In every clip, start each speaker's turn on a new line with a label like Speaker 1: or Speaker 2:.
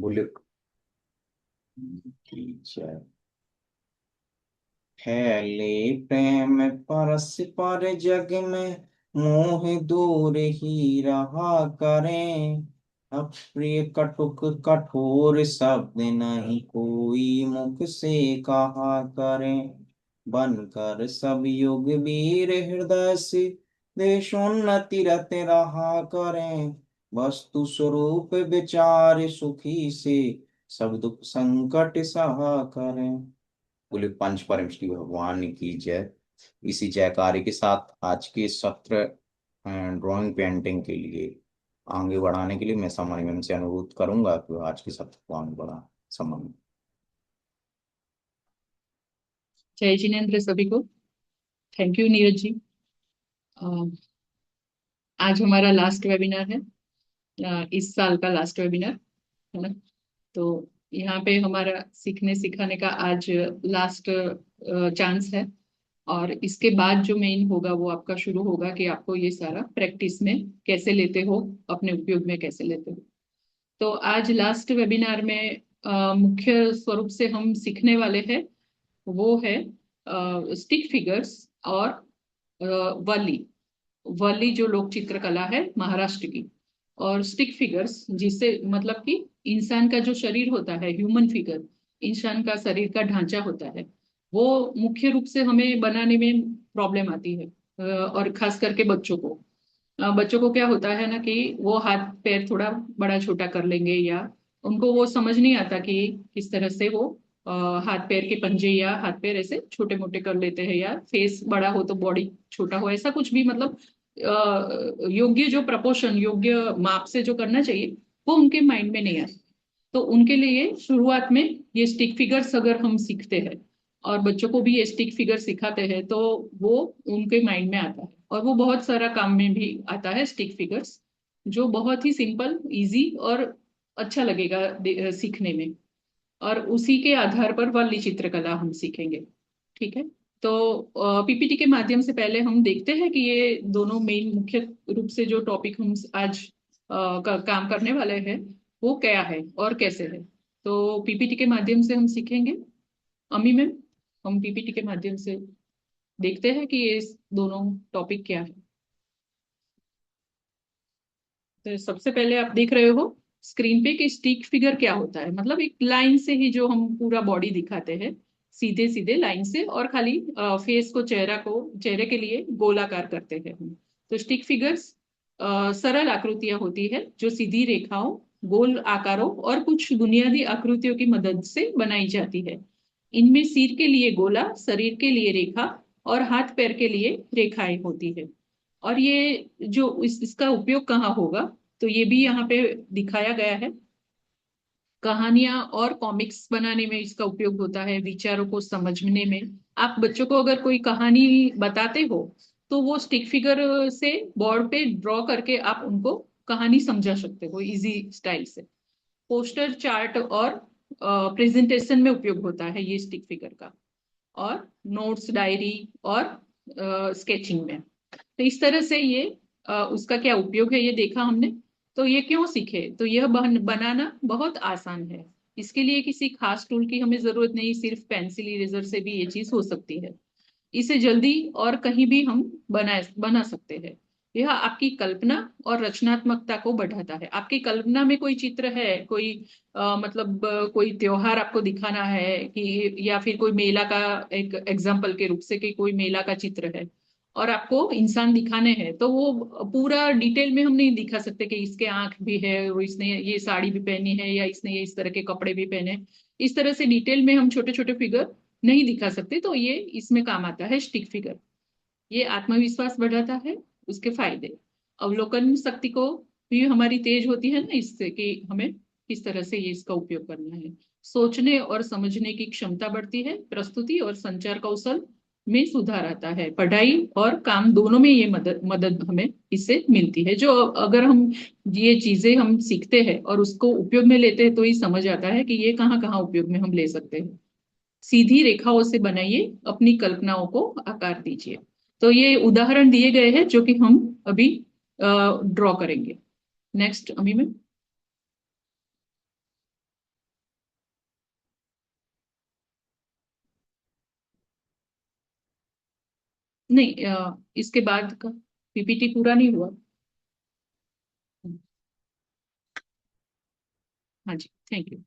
Speaker 1: बोले टीचर फैले प्रेम परस्पर जग में, मोह दूर ही रहा करें। अप्रिय कटुक कठोर शब्द नहीं कोई मुख से कहा करें। बनकर सब युग वीर हृदय से देशोन्नति रत रहा करें। वस्तु स्वरूप विचार सुखी से सब दुख संकट सहा करें। बोले पंच परम श्री भगवान की जय। इसी जयकारे के साथ आज के सत्र ड्राइंग पेंटिंग के लिए आगे बढ़ाने के लिए मैं सामान्य मैम से अनुरोध करूंगा कि वो आज के सत्र को आगे बढ़ा सामान्य।
Speaker 2: जय जिनेन्द्र सभी को। Thank you Neeraj ji. अ, आज हमारा लास्ट वेबिनार है, इस साल का लास्ट वेबिनार है ना। तो यहाँ पे हमारा सीखने सिखाने का आज लास्ट चांस है। और इसके बाद जो मेन होगा वो आपका शुरू होगा कि आपको ये सारा प्रैक्टिस में कैसे लेते हो, अपने उपयोग में कैसे लेते हो। तो आज लास्ट वेबिनार में मुख्य स्वरूप से हम सीखने वाले हैं वो है स्टिक फिगर्स और वाली वाली जो लोक चित्रकला है महाराष्ट्र की। और स्टिक फिगर्स जिससे मतलब कि इंसान का जो शरीर होता है, ह्यूमन फिगर, इंसान का शरीर का ढांचा होता है, वो मुख्य रूप से हमें बनाने में प्रॉब्लम आती है। और खास करके बच्चों को, बच्चों को क्या होता है ना कि वो हाथ पैर थोड़ा बड़ा छोटा कर लेंगे, या उनको वो समझ नहीं आता कि किस तरह से वो हाथ पैर के पंजे या हाथ पैर ऐसे छोटे मोटे कर लेते हैं, या फेस बड़ा हो तो बॉडी छोटा हो, ऐसा कुछ भी मतलब योग्य जो प्रपोर्शन, योग्य माप से जो करना चाहिए वो उनके माइंड में नहीं आता। तो उनके लिए शुरुआत में ये स्टिक फिगर्स अगर हम सीखते हैं और बच्चों को भी ये स्टिक फिगर सिखाते हैं तो वो उनके माइंड में आता है, और वो बहुत सारा काम में भी आता है स्टिक फिगर्स, जो बहुत ही सिंपल, इजी और अच्छा लगेगा सीखने में। और उसी के आधार पर वाली चित्रकला हम सीखेंगे। ठीक है। तो पीपीटी के माध्यम से पहले हम देखते हैं कि ये दोनों मेन मुख्य रूप से जो टॉपिक हम आज काम करने वाले हैं वो क्या है और कैसे है। तो पीपीटी के माध्यम से हम सीखेंगे। अमी मैम, हम पीपीटी के माध्यम से देखते हैं कि ये दोनों टॉपिक क्या है। तो सबसे पहले आप देख रहे हो स्क्रीन पे कि स्टिक फिगर क्या होता है। मतलब एक लाइन से ही जो हम पूरा बॉडी दिखाते हैं, सीधे सीधे लाइन से, और खाली फेस को, चेहरे के लिए गोलाकार करते हैं हम। तो स्टिक फिगर्स सरल आकृतियां होती है जो सीधी रेखाओं, गोल आकारों और कुछ बुनियादी आकृतियों की मदद से बनाई जाती है। इनमें सिर के लिए गोला, शरीर के लिए रेखा और हाथ पैर के लिए रेखाएं होती है। और ये जो इसका उपयोग कहाँ होगा, तो ये भी यहाँ पे दिखाया गया है। कहानियां और कॉमिक्स बनाने में इसका उपयोग होता है, विचारों को समझने में। आप बच्चों को अगर कोई कहानी बताते हो तो वो स्टिक फिगर से बोर्ड पे ड्रॉ करके आप उनको कहानी समझा सकते हो इजी स्टाइल से। पोस्टर, चार्ट और प्रेजेंटेशन में उपयोग होता है ये स्टिक फिगर का, और नोट्स, डायरी और स्केचिंग में। तो इस तरह से ये उसका क्या उपयोग है ये देखा हमने। तो ये क्यों सीखे, तो यह बनाना बहुत आसान है। इसके लिए किसी खास टूल की हमें जरूरत नहीं, सिर्फ पेंसिल इरेजर से भी ये चीज हो सकती है। इसे जल्दी और कहीं भी हम बना सकते हैं। यह आपकी कल्पना और रचनात्मकता को बढ़ाता है। आपकी कल्पना में कोई चित्र है, कोई मतलब कोई त्योहार आपको दिखाना है, कि या फिर कोई मेला का, एक एग्जाम्पल के रूप से कि कोई मेला का चित्र है और आपको इंसान दिखाने हैं, तो वो पूरा डिटेल में हम नहीं दिखा सकते कि इसके आंख भी है, और इसने ये साड़ी भी पहनी है, या इसने ये इस तरह के कपड़े भी पहने। इस तरह से डिटेल में हम छोटे छोटे फिगर नहीं दिखा सकते, तो ये इसमें काम आता है स्टिक फिगर। ये आत्मविश्वास बढ़ाता है। उसके फायदे, अवलोकन शक्ति को भी हमारी तेज होती है ना इससे, कि हमें किस तरह से ये इसका उपयोग करना है। सोचने और समझने की क्षमता बढ़ती है। प्रस्तुति और संचार कौशल में सुधार आता है। पढ़ाई और काम दोनों में ये मदद मदद हमें इससे मिलती है। जो अगर हम ये चीजें हम सीखते हैं और उसको उपयोग में लेते हैं तो ही समझ आता है कि ये कहाँ कहाँ उपयोग में हम ले सकते हैं। सीधी रेखाओं से बनाइए, अपनी कल्पनाओं को आकार दीजिए। तो ये उदाहरण दिए गए हैं जो कि हम अभी ड्रॉ करेंगे। नेक्स्ट अमी मैम। नहीं, इसके बाद का पीपीटी पूरा नहीं हुआ। हाँ जी, थैंक यू।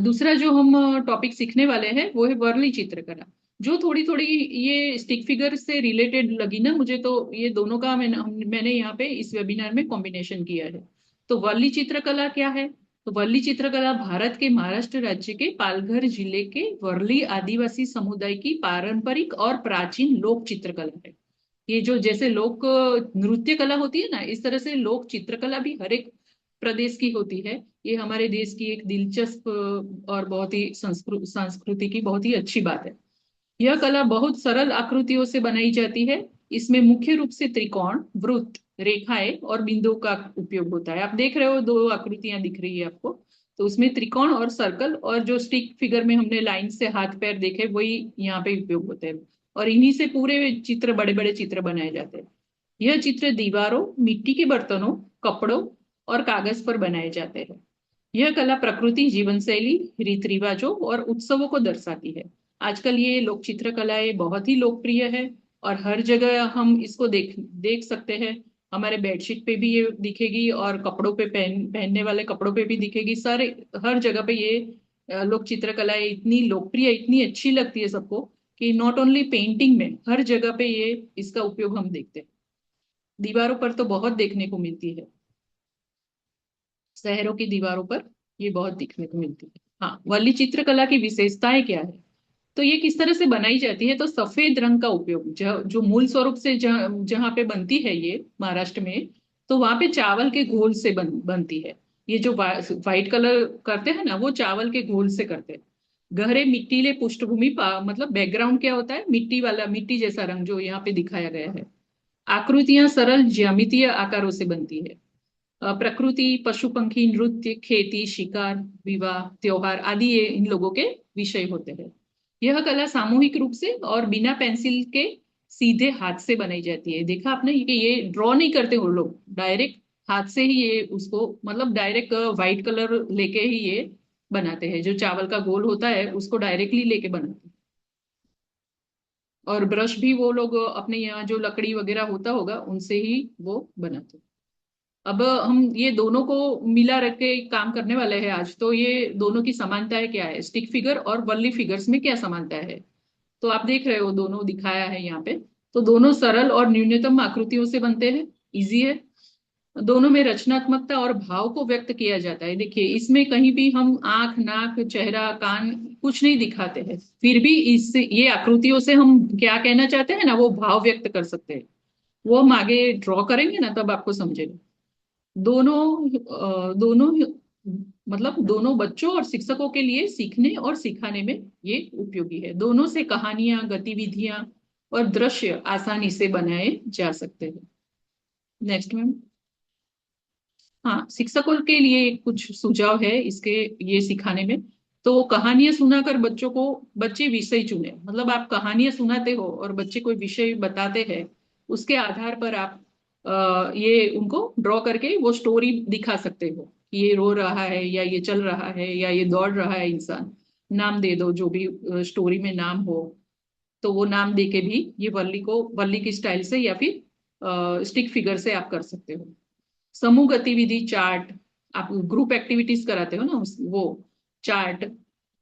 Speaker 2: दूसरा जो हम टॉपिक सीखने वाले हैं वो है वर्ली चित्रकला, जो थोड़ी थोड़ी ये स्टिक फिगर से रिलेटेड लगी ना मुझे, तो ये दोनों का मैंने यहाँ पे इस वेबिनार में कॉम्बिनेशन किया है। तो वर्ली चित्रकला क्या है? तो वर्ली चित्रकला भारत के महाराष्ट्र राज्य के पालघर जिले के वर्ली आदिवासी समुदाय की पारंपरिक और प्राचीन लोक चित्रकला है। ये जो जैसे लोक नृत्य कला होती है ना, इस तरह से लोक चित्रकला भी हर एक प्रदेश की होती है। ये हमारे देश की एक दिलचस्प और बहुत ही संस्कृति की बहुत ही अच्छी बात है। यह कला बहुत सरल आकृतियों से बनाई जाती है। इसमें मुख्य रूप से त्रिकोण, वृत्त, रेखाएं और बिंदुओं का उपयोग होता है। आप देख रहे हो, दो आकृतियां दिख रही है आपको। तो उसमें त्रिकोण और सर्कल, और जो स्टिक फिगर में हमने लाइन से हाथ पैर देखे, वही यहाँ पे उपयोग होते हैं। और इन्हीं से पूरे चित्र, बड़े बड़े चित्र बनाए जाते हैं। यह चित्र दीवारों, मिट्टी के बर्तनों, कपड़ों और कागज पर बनाए जाते हैं। यह कला प्रकृति, जीवन शैली, रीति रिवाजों और उत्सवों को दर्शाती है। आजकल ये लोक चित्रकलाएं बहुत ही लोकप्रिय है, और हर जगह हम इसको देख देख सकते हैं। हमारे बेडशीट पे भी ये दिखेगी, और कपड़ों पे पहनने वाले कपड़ों पे भी दिखेगी। सारे हर जगह पे ये लोक चित्रकलाएं इतनी लोकप्रिय, इतनी अच्छी लगती है सबको, कि नॉट ओनली पेंटिंग में, हर जगह पे ये इसका उपयोग हम देखते हैं। दीवारों पर तो बहुत देखने को मिलती है। शहरों की दीवारों पर ये बहुत दिखने को मिलती है। हाँ, वली चित्रकला की विशेषताएं क्या है? तो ये किस तरह से बनाई जाती है? तो सफेद रंग का उपयोग, जो मूल स्वरूप से जहाँ पे बनती है ये महाराष्ट्र में, तो वहां पे चावल के घोल से बनती है। ये जो व्हाइट कलर करते हैं ना, वो चावल के घोल से करते हैं। गहरे मिट्टीले पृष्ठभूमि मतलब बैकग्राउंड क्या होता है? मिट्टी वाला, मिट्टी जैसा रंग जो यहाँ पे दिखाया गया है। आकृतियां सरल ज्यामितीय आकारों से बनती है। प्रकृति, पशु पंखी, नृत्य, खेती, शिकार, विवाह, त्योहार आदि ये इन लोगों के विषय होते हैं। यह कला सामूहिक रूप से और बिना पेंसिल के सीधे हाथ से बनाई जाती है। देखा आपने कि ये ड्रॉ नहीं करते वो लोग, डायरेक्ट हाथ से ही ये उसको, मतलब डायरेक्ट व्हाइट कलर लेके ही ये बनाते हैं। जो चावल का गोल होता है उसको डायरेक्टली लेके बनाते हैं। और ब्रश भी वो लोग अपने यहाँ जो लकड़ी वगैरह होता होगा उनसे ही वो बनाते हैं। अब हम ये दोनों को मिला रख के काम करने वाले हैं आज। तो ये दोनों की समानताएं क्या है, स्टिक फिगर और वल्ली फिगर्स में क्या समानता है? तो आप देख रहे हो, दोनों दिखाया है यहाँ पे। तो दोनों सरल और न्यूनतम आकृतियों से बनते हैं, इजी है। दोनों में रचनात्मकता और भाव को व्यक्त किया जाता है। देखिए, इसमें कहीं भी हम आंख, नाक, चेहरा, कान कुछ नहीं दिखाते हैं, फिर भी इससे, ये आकृतियों से हम क्या कहना चाहते हैं ना, वो भाव व्यक्त कर सकते हैं। वो हम आगे ड्रॉ करेंगे ना, तब आपको समझेगा। दोनों मतलब दोनों बच्चों और शिक्षकों के लिए सीखने और सिखाने में ये उपयोगी है। दोनों से कहानियां, गतिविधियां और दृश्य आसानी से बनाए जा सकते हैं। Next ma'am. हाँ, शिक्षकों के लिए कुछ सुझाव है इसके, ये सिखाने में। तो कहानियां सुनाकर बच्चों को, बच्चे विषय चुने, मतलब आप कहानियां सुनाते हो और बच्चे कोई विषय बताते हैं, उसके आधार पर आप ये उनको ड्रॉ करके वो स्टोरी दिखा सकते हो कि ये रो रहा है, या ये चल रहा है, या ये दौड़ रहा है इंसान। नाम दे दो, जो भी स्टोरी में नाम हो, तो वो नाम दे के भी ये वल्ली को, वल्ली की स्टाइल से या फिर स्टिक फिगर से आप कर सकते हो। समूह गतिविधि चार्ट, आप ग्रुप एक्टिविटीज कराते हो ना, वो चार्ट,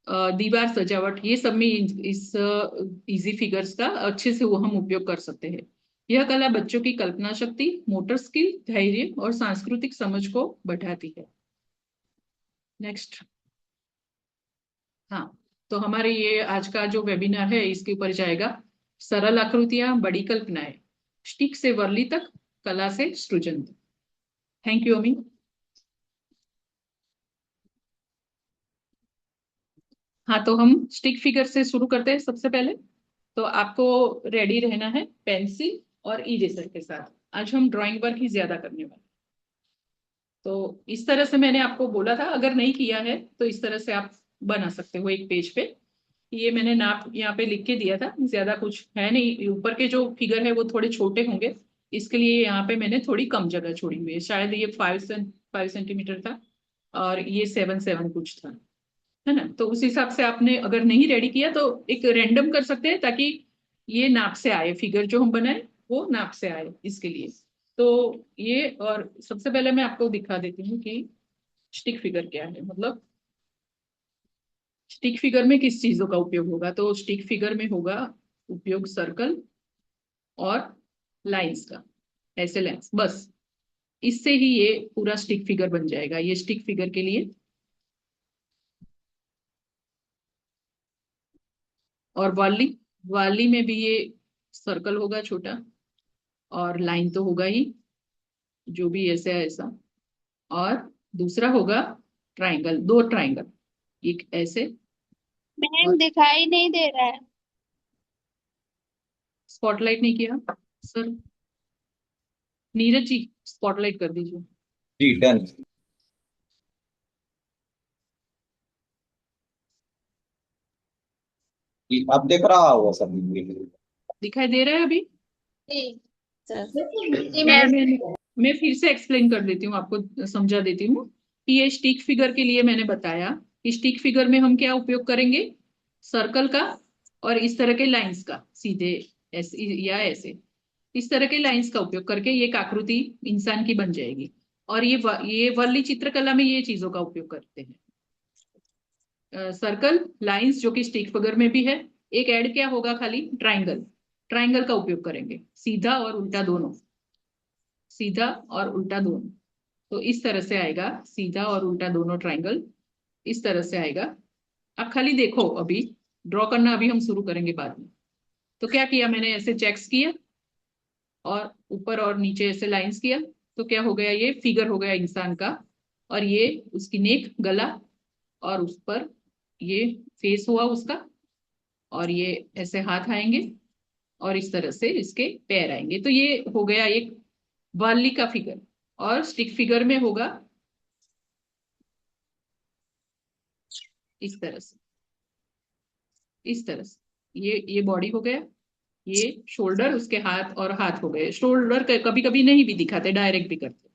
Speaker 2: दीवार सजावट, ये सब में इस इजी फिगर्स का अच्छे से वो हम उपयोग कर सकते हैं। यह कला बच्चों की कल्पना शक्ति, मोटर स्किल, धैर्य और सांस्कृतिक समझ को बढ़ाती है। नेक्स्ट। हाँ, तो हमारे ये आज का जो वेबिनार है इसके ऊपर जाएगा, सरल आकृतियां, बड़ी कल्पनाएं, स्टिक से वर्ली तक, कला से सृजन तक। थैंक यू अमी। हाँ, तो हम स्टिक फिगर से शुरू करते हैं सबसे पहले। तो आपको रेडी रहना है पेंसिल और इरेजर के साथ। आज हम ड्राइंग वर्क ही ज्यादा करने वाले हैं। तो इस तरह से मैंने आपको बोला था, अगर नहीं किया है तो इस तरह से आप बना सकते हो एक पेज पे। ये मैंने नाप यहाँ पे लिख के दिया था, ज्यादा कुछ है नहीं। ऊपर के जो फिगर है वो थोड़े छोटे होंगे, इसके लिए यहाँ पे मैंने थोड़ी कम जगह छोड़ी हुई है। शायद ये 5 सेंटीमीटर था, और ये 7 कुछ था, है ना। तो उस हिसाब से आपने अगर नहीं रेडी किया तो एक रैंडम कर सकते हैं, ताकि ये नाप से आए, फिगर जो हम बनाए वो नाप से आए इसके लिए। तो ये, और सबसे पहले मैं आपको दिखा देती हूँ कि स्टिक फिगर क्या है। मतलब स्टिक फिगर में किस चीजों का उपयोग होगा, तो स्टिक फिगर में होगा उपयोग सर्कल और लाइंस का, ऐसे लाइंस, बस इससे ही ये पूरा स्टिक फिगर बन जाएगा। ये स्टिक फिगर के लिए, और वाली, वाली में भी ये सर्कल होगा छोटा, और लाइन तो होगा ही, जो भी ऐसा है ऐसा, और दूसरा होगा ट्राइंगल, दो ट्राइंगल, एक ऐसे।
Speaker 3: मैम
Speaker 2: और
Speaker 3: दिखाई नहीं दे रहा है।
Speaker 2: स्पॉटलाइट नहीं किया सर, नीरज जी स्पॉटलाइट कर दीजिए।
Speaker 1: जी डन। जी अब दिख रहा होगा सभी।
Speaker 2: दिखाई दे रहा है अभी?
Speaker 3: जी सर। जी
Speaker 2: मैं
Speaker 3: मैम।
Speaker 2: मैं मैं फिर से एक्सप्लेन कर देती हूँ आपको, समझा देती हूँ कि ये स्टिक फिगर के लिए मैंने बताया कि स्टिक फिगर में हम क्या उपयोग करेंगे, सर्कल का और इस तरह के लाइंस का, सीधे ऐसे या ऐसे, इस तरह के लाइंस का उपयोग करके ये एक आकृति इंसान की बन जाएगी। और ये वर्ली चित्रकला में ये चीजों का उपयोग करते हैं, सर्कल, लाइंस जो कि स्टिक फिगर में भी है। एक ऐड क्या होगा, खाली ट्राइंगल, ट्राइंगल का उपयोग करेंगे, सीधा और उल्टा दोनों, सीधा और उल्टा दोनों। तो इस तरह से आएगा, सीधा और उल्टा दोनों ट्राइंगल, इस तरह से आएगा। अब खाली देखो, अभी ड्रॉ करना अभी हम शुरू करेंगे बाद में। तो क्या किया मैंने, ऐसे चेक्स किया और ऊपर और नीचे ऐसे लाइंस किया, तो क्या हो गया, ये फिगर हो गया इंसान का। और ये उसकी नेक, गला, और उस पर ये फेस हुआ उसका, और ये ऐसे हाथ आएंगे, और इस तरह से इसके पैर आएंगे। तो ये हो गया एक वाली का फिगर। और स्टिक फिगर में होगा इस तरह से, इस तरह से, ये बॉडी हो गया, ये शोल्डर, उसके हाथ, और हाथ हो गए। शोल्डर कभी कभी नहीं भी दिखाते, डायरेक्ट भी करते,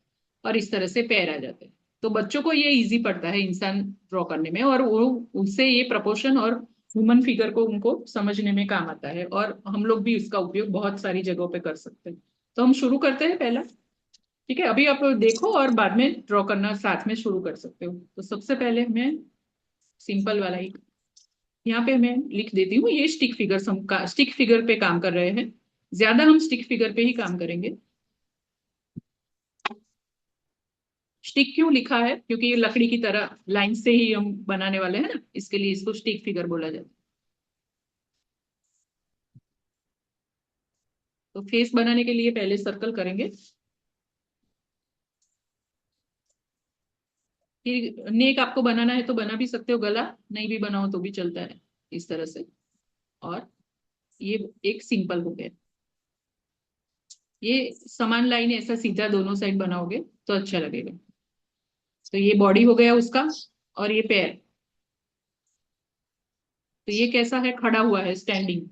Speaker 2: और इस तरह से पैर आ जाते हैं। तो बच्चों को ये इजी पड़ता है इंसान ड्रॉ करने में, और वो उससे ये प्रपोर्शन और ह्यूमन फिगर को उनको समझने में काम आता है, और हम लोग भी इसका उपयोग बहुत सारी जगहों पे कर सकते हैं। तो हम शुरू करते हैं पहला, ठीक है? अभी आप देखो और बाद में ड्रॉ करना साथ में शुरू कर सकते हो। तो सबसे पहले मैं सिंपल वाला ही यहाँ पे मैं लिख देती हूँ, ये स्टिक फिगर, स्टिक फिगर पे काम कर रहे हैं, ज्यादा हम स्टिक फिगर पे ही काम करेंगे। स्टिक क्यों लिखा है, क्योंकि ये लकड़ी की तरह लाइन से ही हम बनाने वाले हैं ना, इसके लिए इसको स्टिक फिगर बोला जाता है। तो फेस बनाने के लिए पहले सर्कल करेंगे, फिर नेक आपको बनाना है तो बना भी सकते हो, गला नहीं भी बनाओ तो भी चलता है, इस तरह से। और ये एक सिंपल हो गया। ये समान लाइन ऐसा सीधा दोनों साइड बनाओगे तो अच्छा लगेगा। तो ये बॉडी हो गया उसका, और ये पैर। तो ये कैसा है, खड़ा हुआ है, स्टैंडिंग,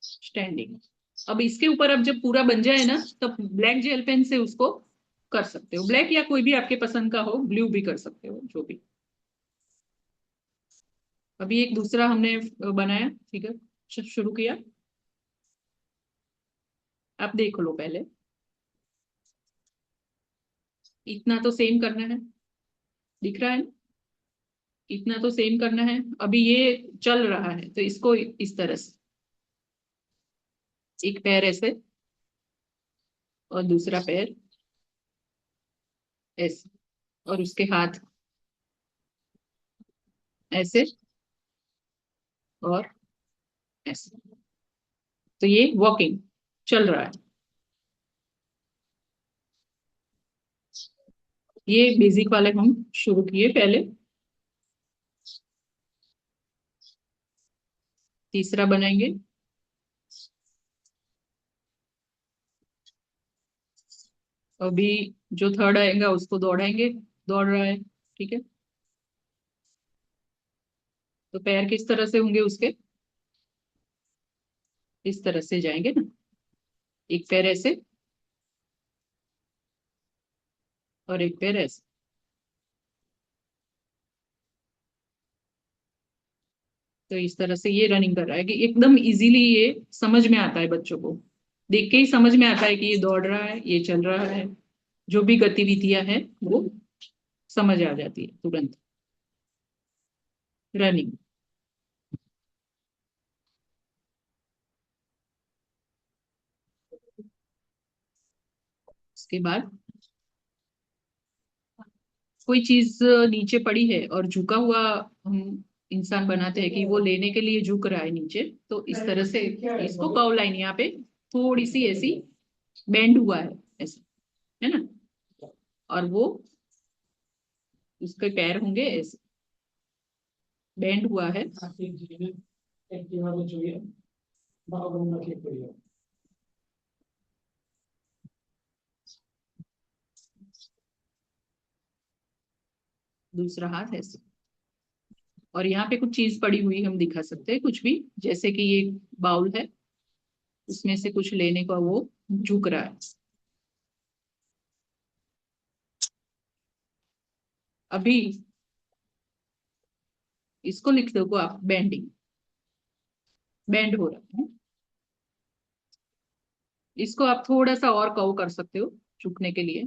Speaker 2: स्टैंडिंग। अब इसके ऊपर अब जब पूरा बन जाए ना, तब ब्लैक जेल पेन से उसको कर सकते हो, ब्लैक या कोई भी आपके पसंद का हो, ब्लू भी कर सकते हो, जो भी। अभी एक दूसरा हमने बनाया, ठीक है, शुरू किया। आप देख लो पहले, इतना तो सेम करना है, दिख रहा है ना? इतना तो सेम करना है। अभी ये चल रहा है तो इसको इस तरह से, एक पैर ऐसे और दूसरा पैर ऐसे, और उसके हाथ ऐसे और ऐसे। तो ये वॉकिंग चल रहा है। ये बेसिक वाले हम शुरू किए पहले। तीसरा बनाएंगे, अभी जो थर्ड आएगा उसको दौड़ाएंगे, दौड़ रहा है, ठीक है। तो पैर किस तरह से होंगे उसके, इस तरह से जाएंगे ना, एक पैर ऐसे और एक पैर ऐसे। तो इस तरह से ये रनिंग कर रहा है कि एकदम इजीली ये समझ में आता है बच्चों को, देख के ही समझ में आता है कि ये दौड़ रहा है, ये चल रहा है, जो भी गतिविधियां हैं वो समझ आ जाती है तुरंत। रनिंग। उसके बाद कोई चीज नीचे पड़ी है और झुका हुआ हम इंसान बनाते हैं कि वो लेने के लिए झुक रहा है नीचे, तो इस तरह से इसको कर्व लाइन यहाँ पे थोड़ी सी ऐसी बेंड हुआ है ऐसे, है ना, और वो उसके पैर होंगे ऐसे बेंड हुआ है। दूसरा हाथ ऐसे, और यहाँ पे कुछ चीज पड़ी हुई हम दिखा सकते हैं, कुछ भी, जैसे कि ये बाउल है, उसमें से कुछ लेने का वो झुक रहा है। अभी इसको लिख दो आप, बेंडिंग, बेंड हो रहा है। इसको आप थोड़ा सा और कर्व कर सकते हो झुकने के लिए।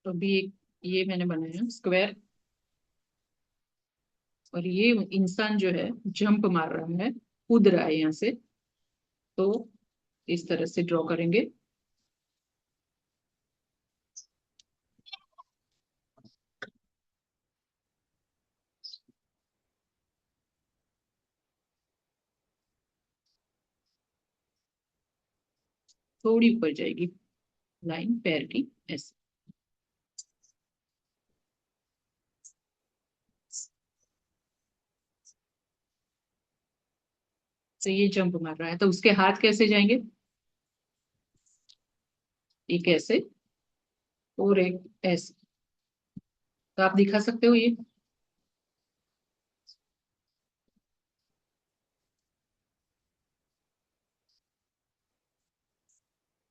Speaker 2: तो अभी एक ये मैंने बनाया स्क्वायर, और ये इंसान जो है जंप मार रहा है, कूद रहा है यहाँ से, तो इस तरह से ड्रॉ करेंगे। थोड़ी ऊपर जाएगी लाइन पैर की ऐसे। तो ये जंप मार रहा है, तो उसके हाथ कैसे जाएंगे, एक ऐसे और एक ऐसे। तो आप दिखा सकते हो ये।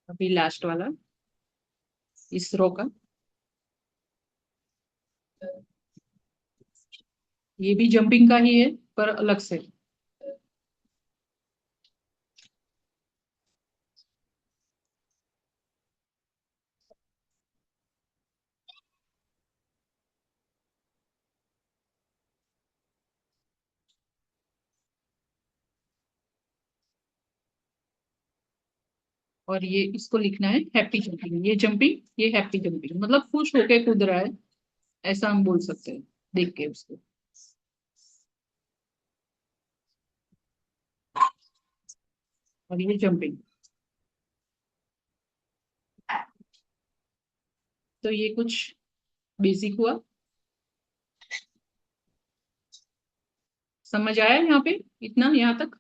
Speaker 2: अभी लास्ट वाला इस रो का, ये भी जंपिंग का ही है पर अलग से। और ये इसको लिखना है हैप्पी जंपिंग, ये जंपिंग, ये हैप्पी जंपिंग, मतलब खुश होके कूद रहा है, ऐसा हम बोल सकते हैं देख के उसको। और ये जंपिंग। तो ये कुछ बेसिक हुआ, समझ आया यहाँ पे, इतना यहाँ तक,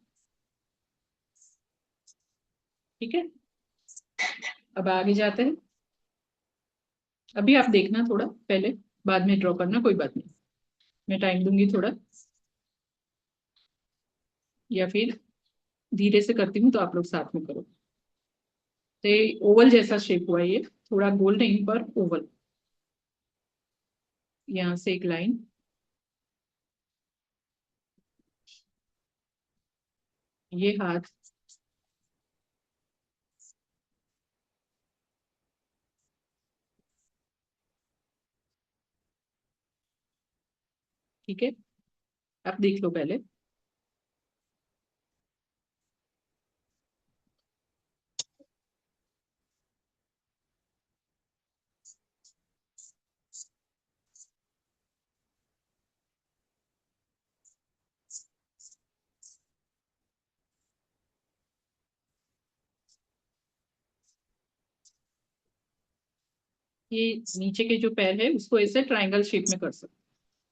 Speaker 2: ठीक है। अब आगे जाते हैं। अभी आप देखना थोड़ा पहले, बाद में ड्रॉ करना, कोई बात नहीं, मैं टाइम दूंगी थोड़ा, या फिर धीरे से करती हूँ तो आप लोग साथ में करो। तो ये ओवल जैसा शेप हुआ है, ये थोड़ा गोल नहीं पर ओवल। यहाँ से एक लाइन, ये हाथ, ठीक है, आप देख लो पहले। ये नीचे के जो पैर है उसको ऐसे ट्रायंगल शेप में कर सकते,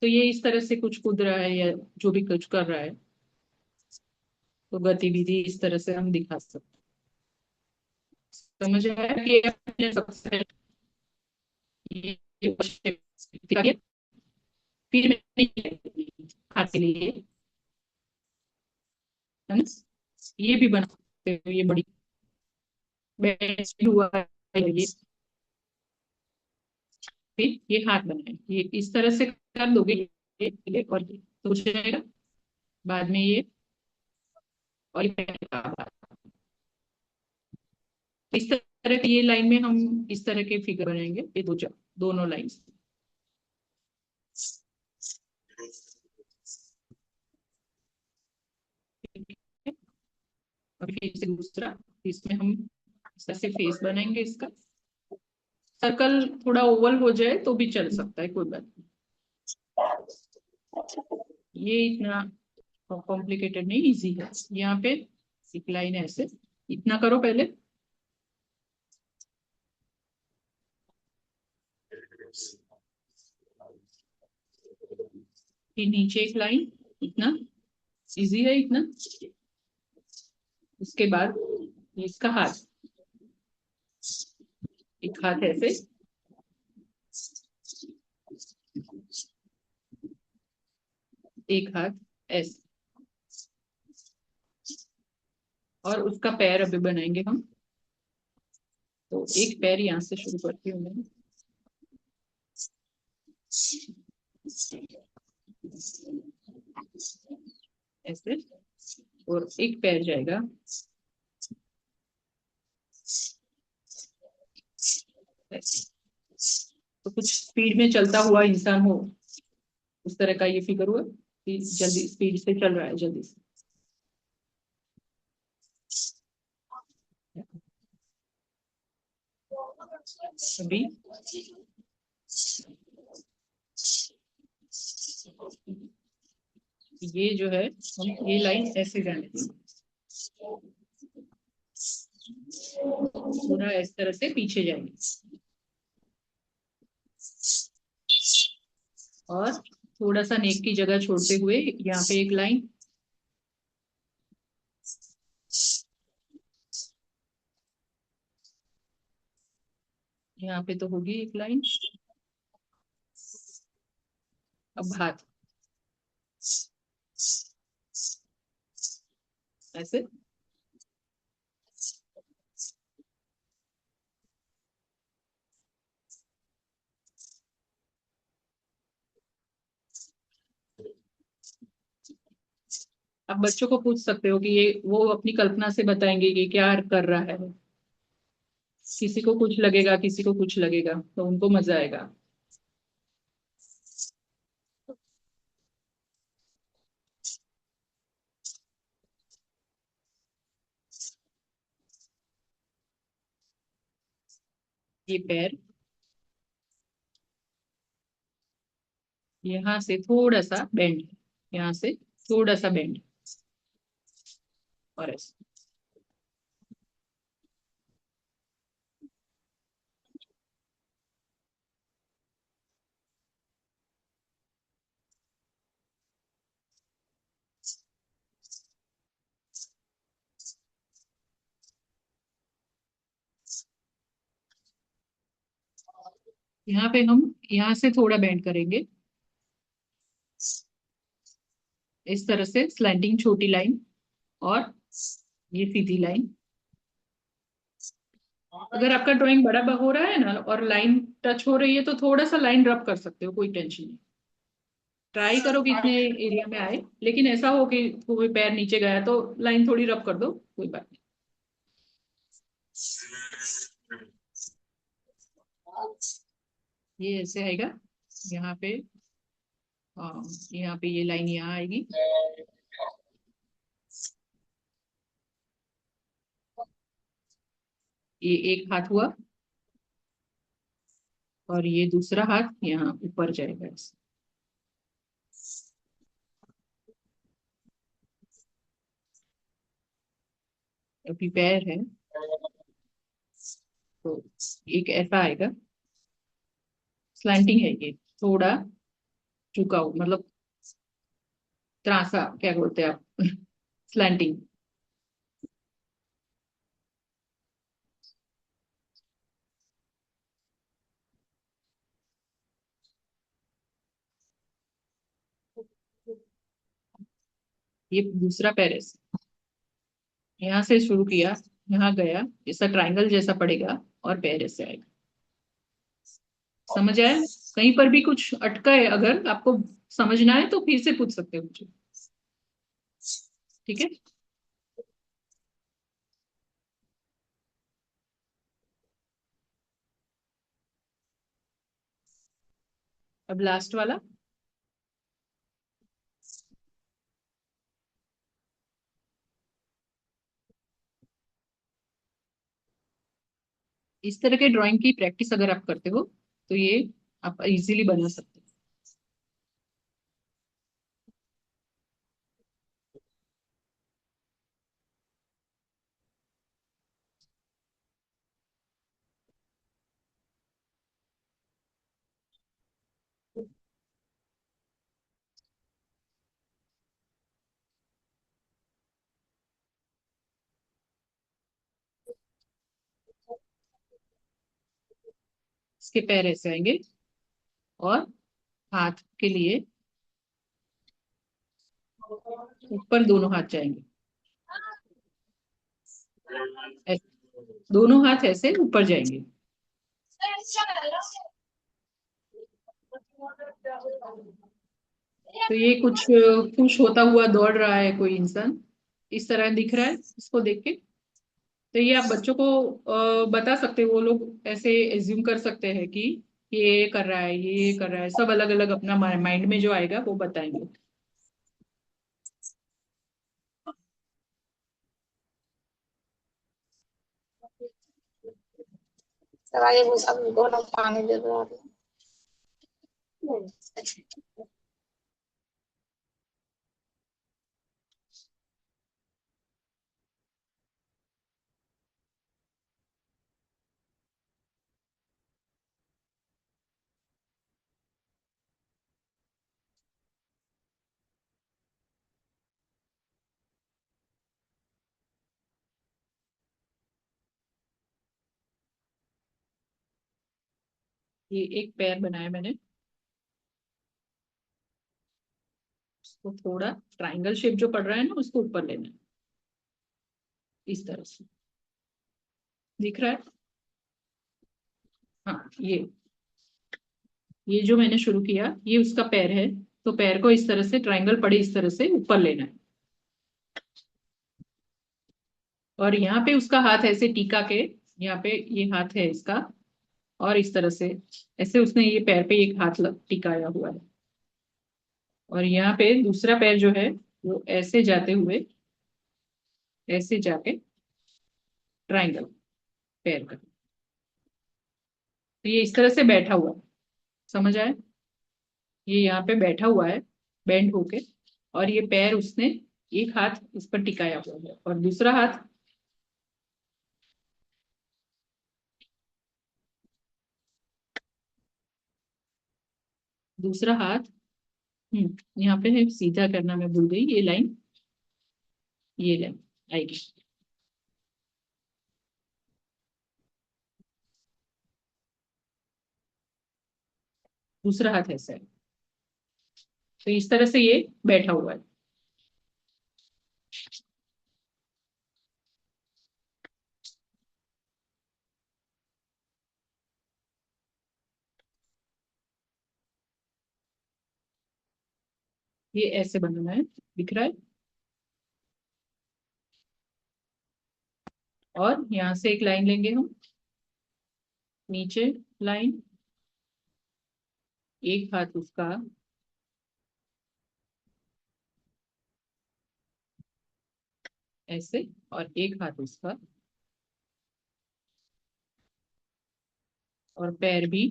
Speaker 2: तो ये इस तरह से कुछ कूद रहा है या जो भी कुछ कर रहा है, तो गतिविधि इस तरह से हम दिखा सकते हैं। समझ आया कि आपने सबसे पहले ये shape दिखा दिया? फिर मैंने हाथ के लिए, है ना, ये भी बना सकते हो, ये बड़ी बैंड हुआ है ये, फिर ये हाथ बनाए, ये इस तरह से कर दोगे, ये और ये तो हो जाएगा। बाद में ये और ये पहला हाथ। इस तरह की ये लाइन में हम इस तरह के फिगर बनाएंगे, ये दोनों लाइन। और फिर से दूसरा, इसमें हम इस तरह से फेस बनाएंगे इसका। सर्कल थोड़ा ओवल हो जाए तो भी चल सकता है, कोई बात नहीं। ये इतना कॉम्प्लिकेटेड नहीं, इजी है। यहाँ पे एक लाइन ऐसे, इतना करो पहले। फिर नीचे एक लाइन, इतना इजी है इतना। उसके बाद ये इसका हाथ, एक हाथ ऐसे, एक हाथ ऐसे, और उसका पैर अभी बनाएंगे हम। तो एक पैर यहाँ से शुरू करती हूँ मैं, ऐसे। और एक पैर जाएगा ऐसे। तो कुछ स्पीड में चलता हुआ इंसान हो, उस तरह का ये फिगर हुआ कि जल्दी स्पीड से चल रहा है, जल्दी से। अभी ये जो है, हम ये लाइन ऐसे जाने देंगे, पूरा इस तरह से पीछे जाएंगे। और थोड़ा सा नेक की जगह छोड़ते हुए यहाँ पे एक लाइन, यहाँ पे तो होगी एक लाइन। अब हाथ ऐसे, अब बच्चों को पूछ सकते हो कि ये वो अपनी कल्पना से बताएंगे कि क्या कर रहा है। किसी को कुछ लगेगा, किसी को कुछ लगेगा, तो उनको मजा आएगा। ये पैर यहाँ से थोड़ा सा बेंड, यहाँ से थोड़ा सा बेंड, और ऐसे। यहाँ पे हम यहाँ से थोड़ा बेंड करेंगे, इस तरह से स्लैंटिंग छोटी लाइन, और ये सीधी लाइन। अगर आपका ड्राइंग बड़ा हो रहा है ना और लाइन टच हो रही है, तो थोड़ा सा लाइन रब कर सकते हो, कोई टेंशन नहीं। ट्राई करो कि इतने एरिया में आए, लेकिन ऐसा हो कि कोई पैर नीचे गया तो लाइन थोड़ी रब कर दो, कोई बात नहीं। ये ऐसे आएगा यहाँ पे। हाँ, यहाँ पे ये लाइन यहाँ आएगी। ये एक हाथ हुआ, और ये दूसरा हाथ यहाँ ऊपर जाएगा ऐसे। अभी पैर है, तो एक ऐसा आएगा, स्लैंटिंग है ये, थोड़ा झुका हुआ, मतलब त्रासा क्या बोलते हैं आप स्लैंटिंग। ये दूसरा पैर है, यहाँ से शुरू किया, यहाँ गया, जैसा ट्रायंगल जैसा पड़ेगा, और पैर ऐसे आएगा। समझ आया? कहीं पर भी कुछ अटका है, अगर आपको समझना है तो फिर से पूछ सकते हो मुझे। ठीक है। अब लास्ट वाला। इस तरह के ड्राइंग की प्रैक्टिस अगर आप करते हो तो ये आप इजीली बना सकते हो। इसके पैर ऐसे आएंगे और हाथ के लिए ऊपर दोनों हाथ जाएंगे। दोनों हाथ ऐसे ऊपर जाएंगे। तो ये कुछ खुश होता हुआ दौड़ रहा है कोई इंसान, इस तरह दिख रहा है इसको देख के। तो ये आप बच्चों को बता सकते हो, वो लोग ऐसे एज्यूम कर सकते हैं कि ये कर रहा है, ये कर रहा है, सब अलग अलग अपना माइंड में जो आएगा वो बताएंगे।
Speaker 3: सवाल ये पूछा दोनों पानी दे दो।
Speaker 2: ये एक पैर बनाया मैंने, उसको थोड़ा ट्राइंगल शेप जो पड़ रहा है ना उसको ऊपर लेना है, इस तरह से। दिख रहा है? हाँ, ये जो मैंने शुरू किया ये उसका पैर है। तो पैर को इस तरह से ट्राइंगल पड़े इस तरह से ऊपर लेना है, और यहाँ पे उसका हाथ ऐसे टीका के, यहाँ पे ये हाथ है इसका, और इस तरह से ऐसे उसने ये पैर पे एक हाथ टिकाया हुआ है। और यहाँ पे दूसरा पैर जो है वो ऐसे जाते हुए, ऐसे जाके ट्राइंगल पैर का। तो ये इस तरह से बैठा हुआ है, समझ आया? ये यहाँ पे बैठा हुआ है बेंड होके, और ये पैर उसने एक हाथ इस पर टिकाया हुआ है और दूसरा हाथ, दूसरा हाथ यहाँ पे है, सीधा करना मैं भूल गई, ये लाइन आएगी। दूसरा हाथ ऐसा है। तो इस तरह से ये बैठा हुआ है। ये ऐसे बनाना है, दिख रहा है? और यहाँ से एक लाइन लेंगे हम, नीचे लाइन, एक हाथ उसका ऐसे और एक हाथ उसका, और पैर भी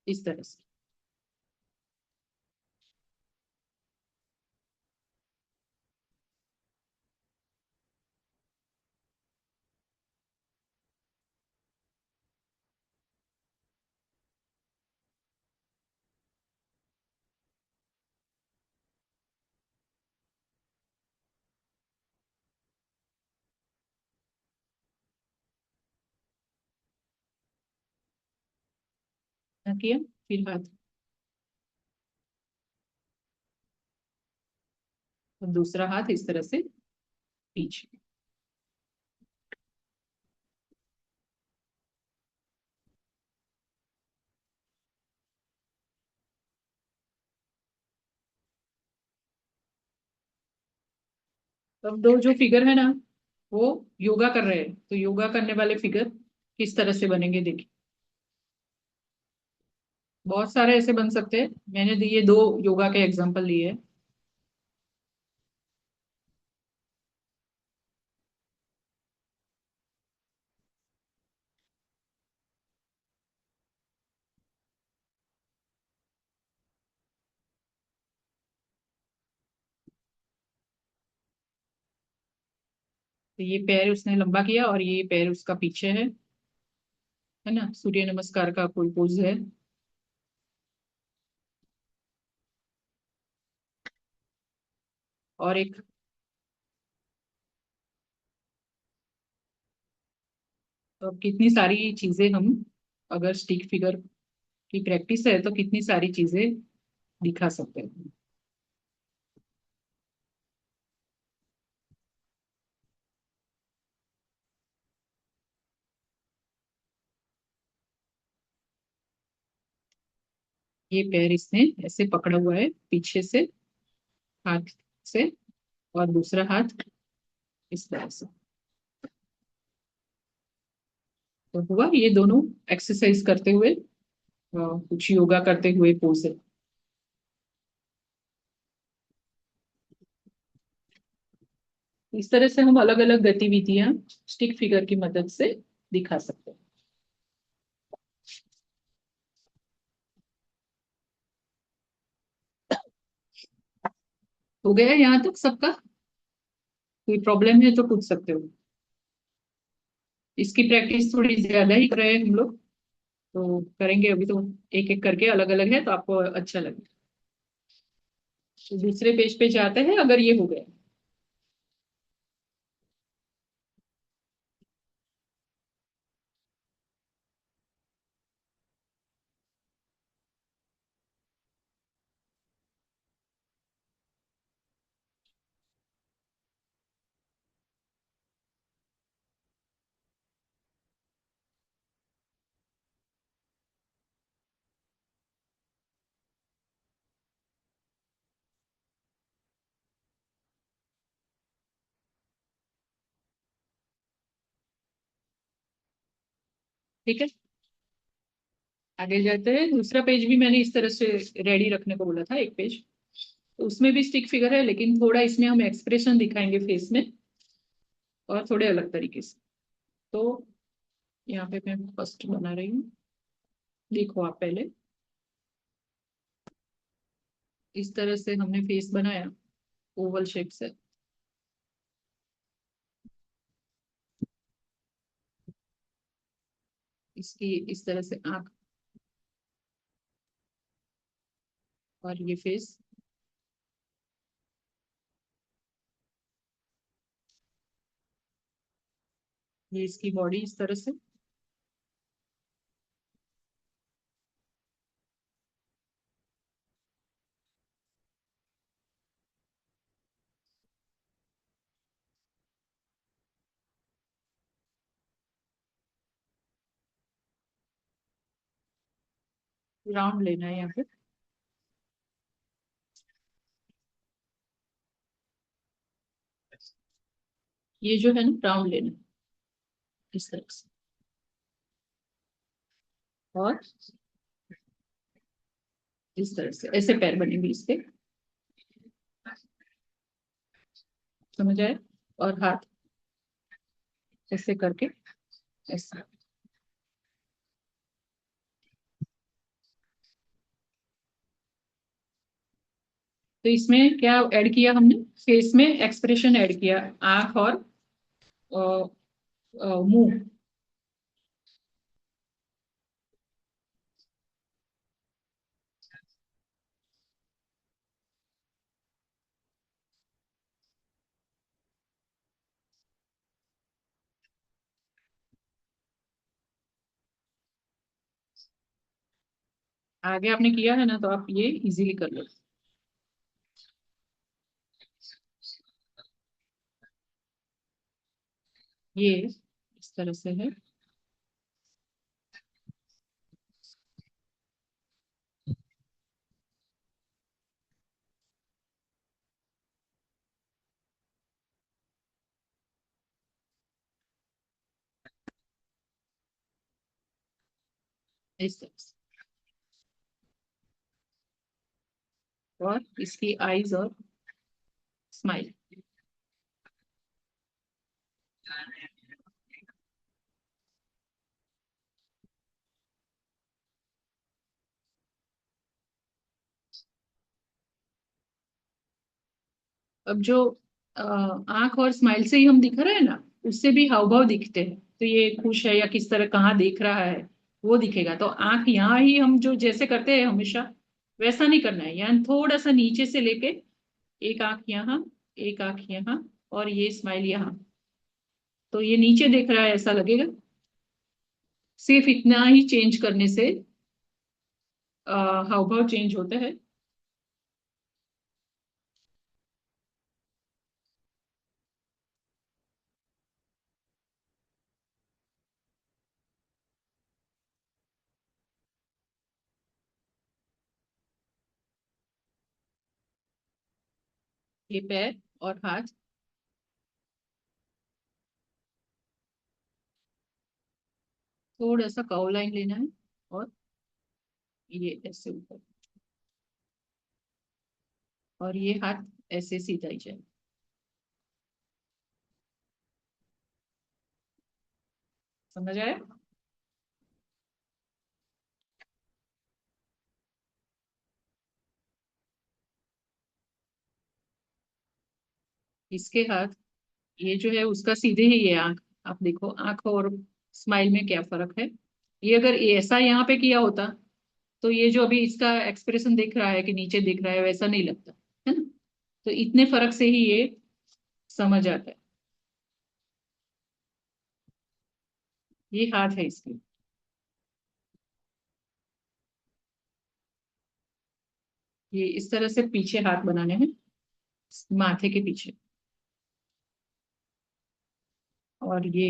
Speaker 2: इस तरह से। क्या किया, फिर हाथ, और दूसरा हाथ इस तरह से पीछे। अब दो जो फिगर है ना, वो योगा कर रहे हैं, तो योगा करने वाले फिगर किस तरह से बनेंगे देखिए। बहुत सारे ऐसे बन सकते हैं, मैंने ये दो योगा के एग्जांपल लिए हैं। तो ये पैर उसने लंबा किया और ये पैर उसका पीछे है ना, सूर्य नमस्कार का कोई पोज है। और एक, अब कितनी सारी चीजें हम, अगर स्टिक फिगर की प्रैक्टिस है तो कितनी सारी चीजें दिखा सकते हैं। ये पैर इसने ऐसे पकड़ा हुआ है पीछे से, हाथ से, और दूसरा हाथ इस तरह से। तो हुआ ये दोनों एक्सरसाइज करते हुए, कुछ योगा करते हुए पोज है। इस तरह से हम अलग अलग गतिविधियां स्टिक फिगर की मदद से दिखा सकते हैं। हो गया यहाँ तक सबका? कोई प्रॉब्लम है तो पूछ सकते हो। इसकी प्रैक्टिस थोड़ी ज्यादा ही कर रहे हैं हम लोग, तो करेंगे अभी तो, एक एक करके अलग अलग है तो आपको अच्छा लगेगा। तो दूसरे पेज पे जाते हैं अगर ये हो गया। ठीक है, आगे जाते हैं। दूसरा पेज भी मैंने इस तरह से रेडी रखने को बोला था, एक पेज। तो उसमें भी स्टिक फिगर है, लेकिन थोड़ा इसमें हम एक्सप्रेशन दिखाएंगे फेस में, और थोड़े अलग तरीके से। तो यहाँ पे मैं फर्स्ट बना रही हूँ, देखो आप पहले। इस तरह से हमने फेस बनाया, ओवल शेप से। इसकी इस तरह से आंख, और ये फेस। ये इसकी बॉडी इस तरह से। राउंड लेना है यहाँ पे। ये जो है ना, राउंड लेना है इस तरह से। और इस तरह से ऐसे पैर बनेंगे इसके, समझ आए? और हाथ ऐसे करके, ऐसा। तो इसमें क्या ऐड किया हमने, फेस में एक्सप्रेशन ऐड किया, आंख और मुंह। आगे आपने किया है ना, तो आप ये इजीली कर लो। ये इस तरह से है। इस तरह से। और इसकी आईज और स्माइल। अब जो आंख और स्माइल से ही हम दिख रहे हैं ना, उससे भी हाव भाव दिखते हैं। तो ये खुश है या किस तरह कहाँ देख रहा है, वो दिखेगा। तो आंख यहाँ ही हम जो जैसे करते हैं हमेशा, वैसा नहीं करना है। यहाँ थोड़ा सा नीचे से लेके, एक आंख यहाँ, एक आंख यहाँ, और ये स्माइल यहाँ। तो ये नीचे देख रहा है ऐसा लगेगा। सिर्फ इतना ही चेंज करने से हाव भाव चेंज होते हैं। ये पैर और हाथ, थोड़ा सा कर्व लाइन लेना है, और ये ऐसे ऊपर, और ये हाथ ऐसे सीधा ही जाए। समझ आया? इसके हाथ, ये जो है उसका सीधे ही ये आंख। आप देखो आंख और स्माइल में क्या फर्क है। ये अगर ऐसा यहाँ पे किया होता, तो ये जो अभी इसका एक्सप्रेशन दिख रहा है कि नीचे दिख रहा है, वैसा नहीं लगता है ना। तो इतने फर्क से ही ये समझ आता है। ये हाथ है इसके। ये इस तरह से पीछे हाथ बनाने हैं, माथे के पीछे। और ये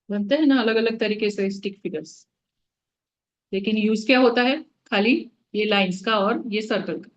Speaker 2: बनते हैं ना अलग अलग तरीके से स्टिक फिगर्स, लेकिन यूज क्या होता है? खाली ये लाइंस का और ये सर्कल का।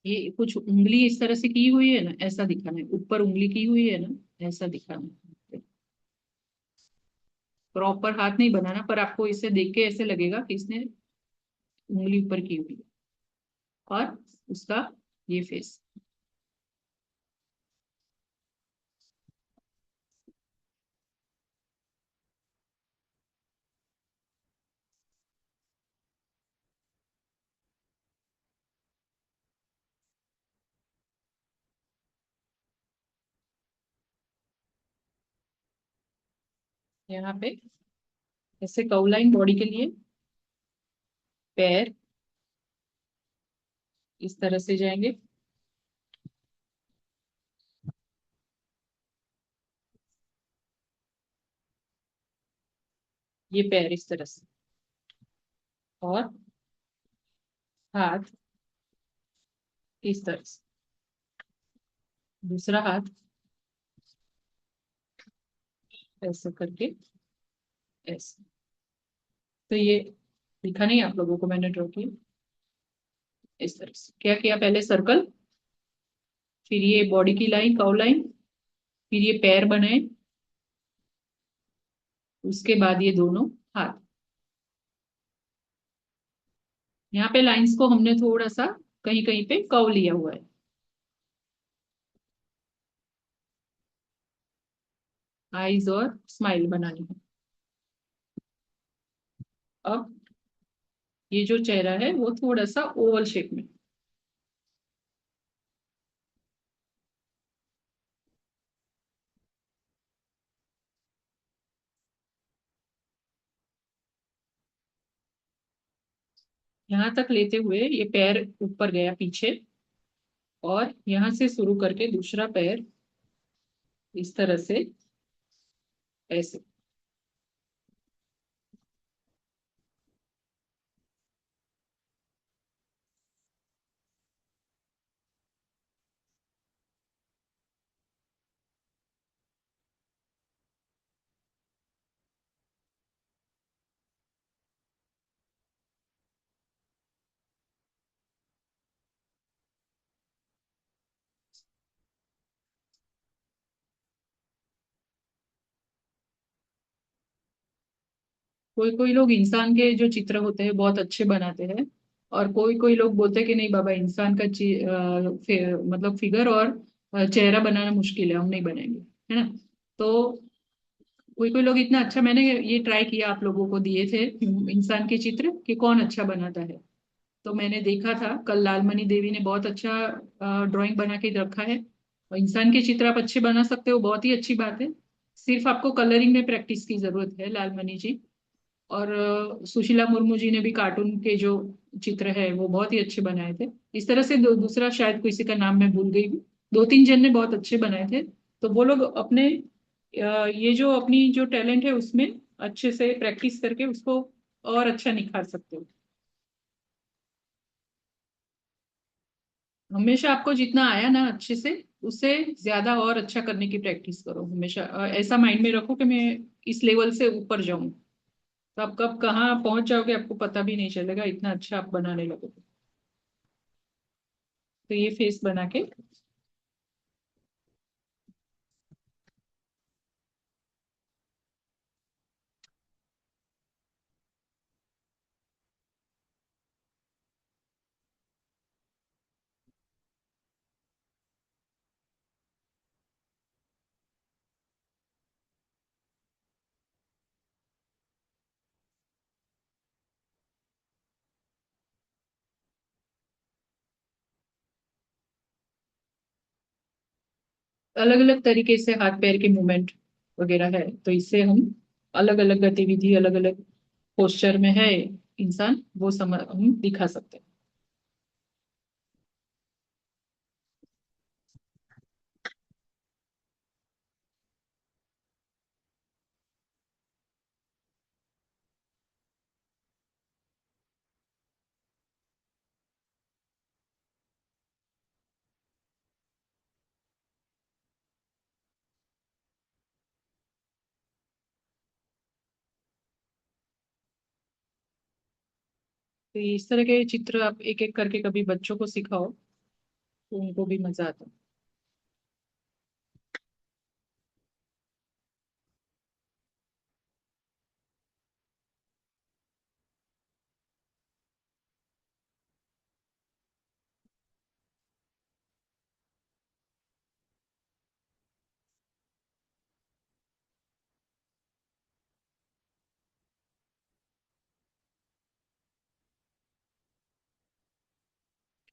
Speaker 2: ये कुछ उंगली इस तरह से की हुई है ना, ऐसा दिखाना है। ऊपर उंगली की हुई है ना, ऐसा दिखाना है। प्रॉपर हाथ नहीं बनाना, पर आपको इसे देख के ऐसे लगेगा कि इसने उंगली ऊपर की हुई है। और उसका ये फेस। यहाँ पे ऐसे कर्व लाइन बॉडी के लिए, पैर इस तरह से जाएंगे, ये पैर इस तरह से, और हाथ इस तरह से, दूसरा हाथ ऐसे करके, ऐसे। तो ये दिखा नहीं आप लोगों को, मैंने ड्रॉ किया इस तरह से। क्या किया? पहले सर्कल, फिर ये बॉडी की लाइन, कर्व लाइन, फिर ये पैर बनाए, उसके बाद ये दोनों हाथ। यहाँ पे लाइंस को हमने थोड़ा सा कहीं कहीं पे कर्व लिया हुआ है। आईज और स्माइल बनानी है। अब ये जो चेहरा है वो थोड़ा सा ओवल शेप में। यहाँ तक लेते हुए ये पैर ऊपर गया पीछे, और यहाँ से शुरू करके दूसरा पैर इस तरह से, ऐसे। कोई कोई लोग इंसान के जो चित्र होते हैं बहुत अच्छे बनाते हैं, और कोई कोई लोग बोलते हैं कि नहीं बाबा, इंसान का मतलब फिगर और चेहरा बनाना मुश्किल है, हम नहीं बनाएंगे, है ना। तो कोई कोई लोग इतना अच्छा, मैंने ये ट्राई किया, आप लोगों को दिए थे इंसान के चित्र कि कौन अच्छा बनाता है। तो मैंने देखा था कल लालमणि देवी ने बहुत अच्छा ड्राइंग बना के रखा है। और इंसान के चित्र आप अच्छे बना सकते हो, बहुत ही अच्छी बात है। सिर्फ आपको कलरिंग में प्रैक्टिस की जरूरत है, लालमणि जी। और सुशीला मुर्मू जी ने भी कार्टून के जो चित्र है वो बहुत ही अच्छे बनाए थे। इस तरह से दूसरा शायद किसी का नाम मैं भूल गई हूँ, दो तीन जन ने बहुत अच्छे बनाए थे। तो वो लोग अपने ये जो अपनी जो टैलेंट है उसमें अच्छे से प्रैक्टिस करके उसको और अच्छा निखार सकते हो। हमेशा आपको जितना आया ना अच्छे से, उससे ज्यादा और अच्छा करने की प्रैक्टिस करो। हमेशा ऐसा माइंड में रखो कि मैं इस लेवल से ऊपर जाऊं। तो आप कब कहाँ पहुंच जाओगे आपको पता भी नहीं चलेगा, इतना अच्छा आप बनाने लगोगे। तो ये फेस बना के अलग अलग तरीके से हाथ पैर के मूवमेंट वगैरह है, तो इससे हम अलग अलग गतिविधि, अलग अलग पोस्चर में है इंसान, वो हम दिखा सकते हैं। तो इस तरह के चित्र आप एक एक करके कभी बच्चों को सिखाओ, तो उनको भी मजा आता है।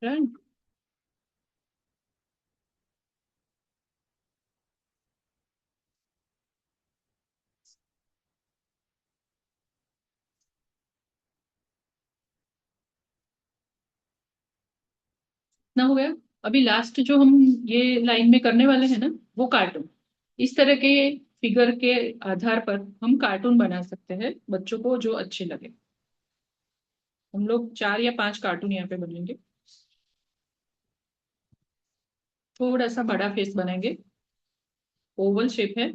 Speaker 2: ना हो गया। अभी लास्ट जो हम ये लाइन में करने वाले हैं ना, वो कार्टून। इस तरह के फिगर के आधार पर हम कार्टून बना सकते हैं बच्चों को जो अच्छे लगे। हम लोग 4 या 5 कार्टून यहाँ पे बनेंगे। थोड़ा सा बड़ा फेस बनाएंगे, ओवल शेप है।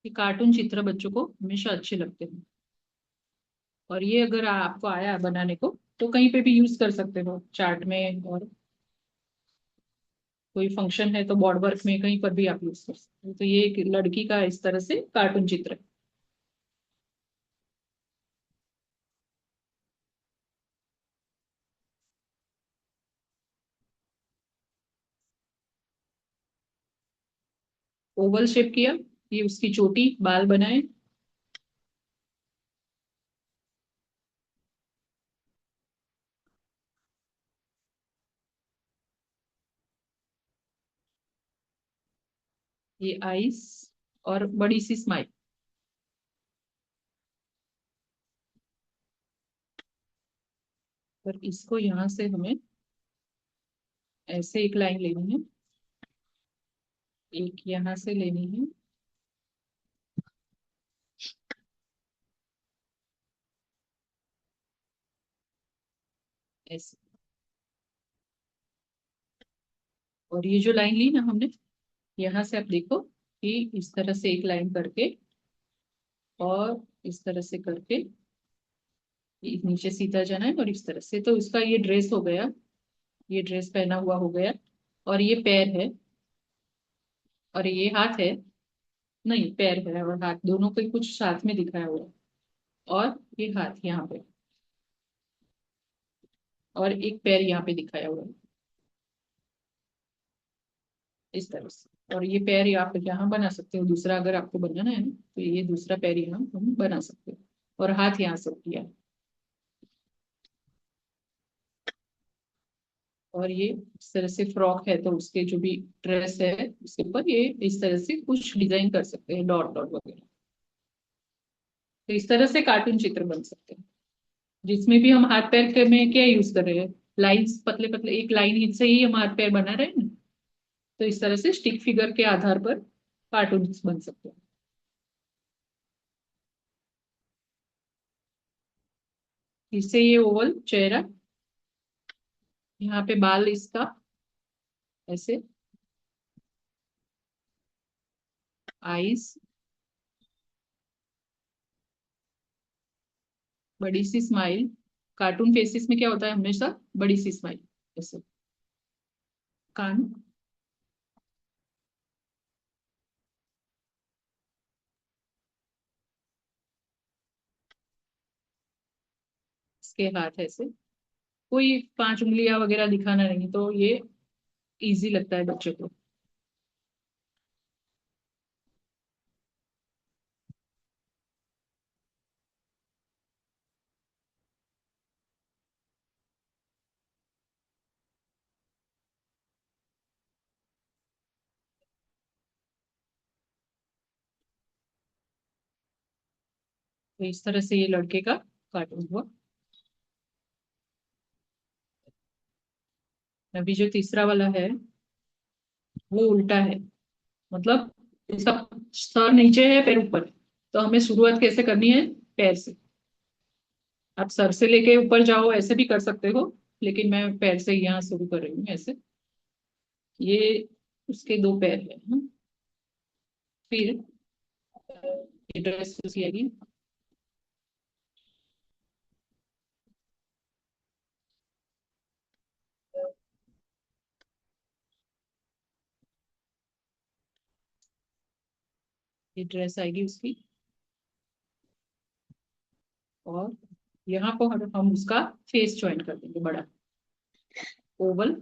Speaker 2: ये कार्टून चित्र बच्चों को हमेशा अच्छे लगते हैं। और ये अगर आपको आया बनाने को तो कहीं पे भी यूज कर सकते हो, चार्ट में, और कोई फंक्शन है तो बोर्ड वर्क में, कहीं पर भी आप यूज कर सकते हो। तो ये एक लड़की का इस तरह से कार्टून चित्र है। ओवल शेप किया, ये उसकी चोटी बाल बनाए, ये आईज और बड़ी सी स्माइल। और इसको यहाँ से हमें ऐसे एक लाइन लेनी है, एक यहाँ से लेनी है, ऐसे। और ये जो लाइन ली ना हमने, यहाँ से आप देखो कि इस तरह से एक लाइन करके और इस तरह से करके ये नीचे सीधा जाना है, और इस तरह से। तो इसका ये ड्रेस हो गया, ये ड्रेस पहना हुआ हो गया। और ये पैर है, और ये हाथ है, नहीं पैर है और हाथ दोनों को कुछ साथ में दिखाया हुआ है। और ये हाथ यहाँ पे, और एक पैर यहाँ पे दिखाया हुआ है, इस तरह से। और ये पैर ये आप यहाँ बना सकते हो, दूसरा अगर आपको बनाना है ना, तो ये दूसरा पैर यहाँ हम बना सकते हो। और हाथ यहाँ से किया। और ये इस तरह से फ्रॉक है, तो उसके जो भी ड्रेस है उसके ऊपर ये इस तरह से कुछ डिजाइन कर सकते हैं, डॉट डॉट वगैरह। तो इस तरह से कार्टून चित्र बन सकते हैं, जिसमें भी हम हाथ पैर में क्या यूज कर रहे हैं, लाइंस, पतले पतले एक लाइन से ही हम हाथ पैर बना रहे हैं ना। तो इस तरह से स्टिक फिगर के आधार पर कार्टून बन सकते हैं। इससे ये ओवल चेहरा, यहाँ पे बाल इसका ऐसे, आईज, बड़ी सी स्माइल। कार्टून फेसेस में क्या होता है हमेशा, बड़ी सी स्माइल ऐसे। कान, इसके हाथ ऐसे, कोई 5 उंगलियां वगैरह दिखाना नहीं, तो ये इजी लगता है बच्चों को। तो इस तरह से ये लड़के का कार्टून हुआ। अभी जो तीसरा वाला है वो उल्टा है, मतलब इसका सर नीचे है, पैर ऊपर है। तो हमें शुरुआत कैसे करनी है, पैर से। आप सर से लेके ऊपर जाओ ऐसे भी कर सकते हो, लेकिन मैं पैर से यहाँ शुरू कर रही हूँ ऐसे। ये उसके दो पैर है ना? फिर ये ड्रेस उसकी आएगी, ये ड्रेस आएगी उसकी। और यहाँ को हम उसका फेस ज्वाइन कर देंगे, बड़ा ओवल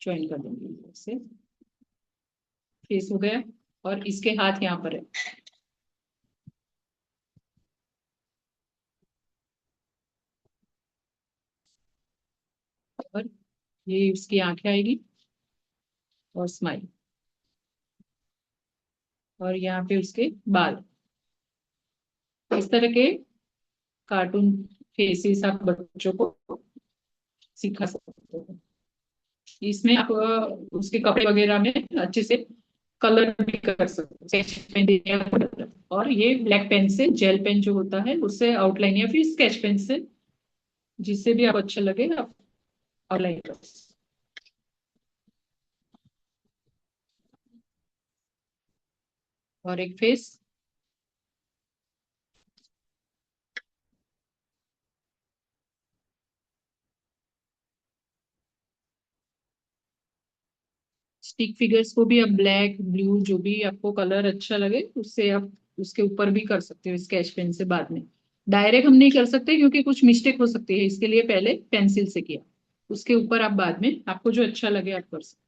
Speaker 2: ज्वाइन कर देंगे ऐसे। फेस हो गया, और इसके हाथ यहाँ पर है। और ये उसकी आंखें आएगी और स्माइल। और यहाँ पे उसके बाल। इस तरह के कार्टून फेसेस आप बच्चों को सिखा सकते हो। इसमें आप उसके कपड़े वगैरह में अच्छे से कलर भी कर सकते हो, स्केच पेन दे, और ये ब्लैक पेन से, जेल पेन जो होता है उससे आउटलाइन, या फिर स्केच पेन से, जिससे भी आप अच्छा लगे आप आउटलाइन कर सकते हो। और एक फेस, स्टिक फिगर्स को भी आप ब्लैक ब्लू जो भी आपको कलर अच्छा लगे उससे आप उसके ऊपर भी कर सकते हो स्केच पेन से। बाद में डायरेक्ट हम नहीं कर सकते, क्योंकि कुछ मिस्टेक हो सकती है, इसके लिए पहले पेंसिल से किया, उसके ऊपर आप बाद में आपको जो अच्छा लगे आप कर सकते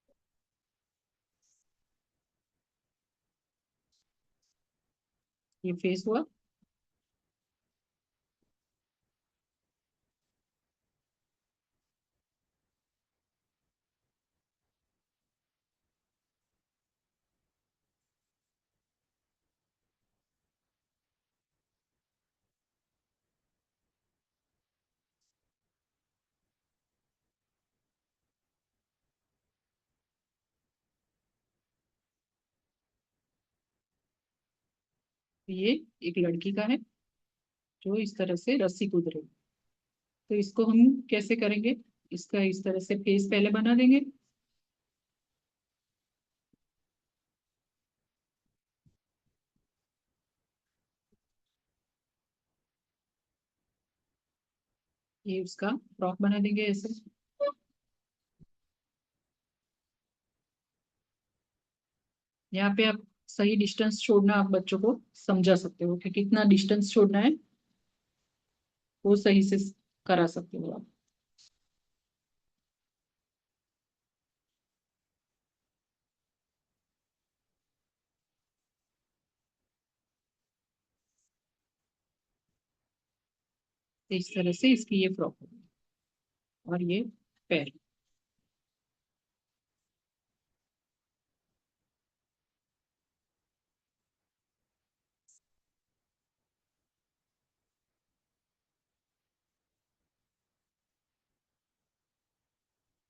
Speaker 2: ये फेस हुआ। ये एक लड़की का है जो इस तरह से रस्सी कूद रही है। तो इसको हम कैसे करेंगे? इसका इस तरह से फेस पहले बना देंगे। ये उसका फ्रॉक बना देंगे ऐसे। यहाँ पे आप सही डिस्टेंस छोड़ना, आप बच्चों को समझा सकते हो कि कितना डिस्टेंस छोड़ना है, वो सही से करा सकते हो आप। इस तरह से इसकी ये फ्रॉक होगी। और ये पैर।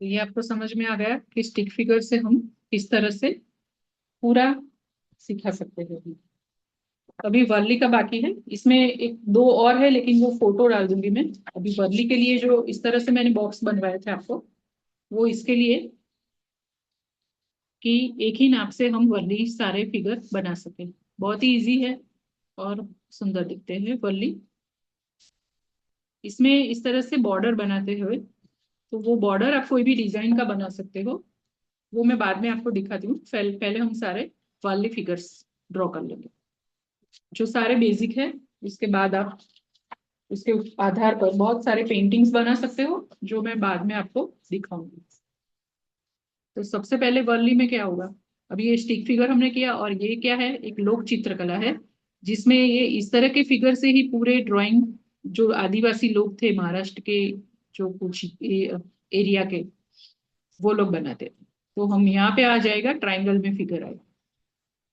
Speaker 2: तो ये आपको समझ में आ गया कि स्टिक फिगर से हम किस तरह से पूरा सिखा सकते हैं। अभी वर्ली का बाकी है, इसमें एक दो और है लेकिन वो फोटो डाल दूंगी मैं। अभी वर्ली के लिए जो इस तरह से मैंने बॉक्स बनवाए थे आपको, वो इसके लिए कि एक ही नाप से हम वर्ली सारे फिगर बना सकें। बहुत ही इजी है और सुंदर दिखते हैं वर्ली। इसमें इस तरह से बॉर्डर बनाते हुए, तो वो बॉर्डर आप कोई भी डिजाइन का बना सकते हो, वो मैं बाद में आपको दिखाती हूँ। पहले हम सारे वाले फिगर्स ड्रॉ कर लेंगे जो सारे बेसिक है। उसके बाद आप उसके आधार पर बहुत सारे पेंटिंग्स बना सकते हो जो मैं बाद में आपको दिखाऊंगी। तो सबसे पहले वर्ली में क्या होगा? अभी ये स्टिक फिगर हमने किया, और ये क्या है? एक लोक चित्रकला है जिसमें ये इस तरह के फिगर से ही पूरे ड्राइंग, जो आदिवासी लोग थे महाराष्ट्र के, जो कुछ एरिया के, वो लोग बनाते थे। तो हम यहाँ पे आ जाएगा ट्राइंगल में फिगर आएगा।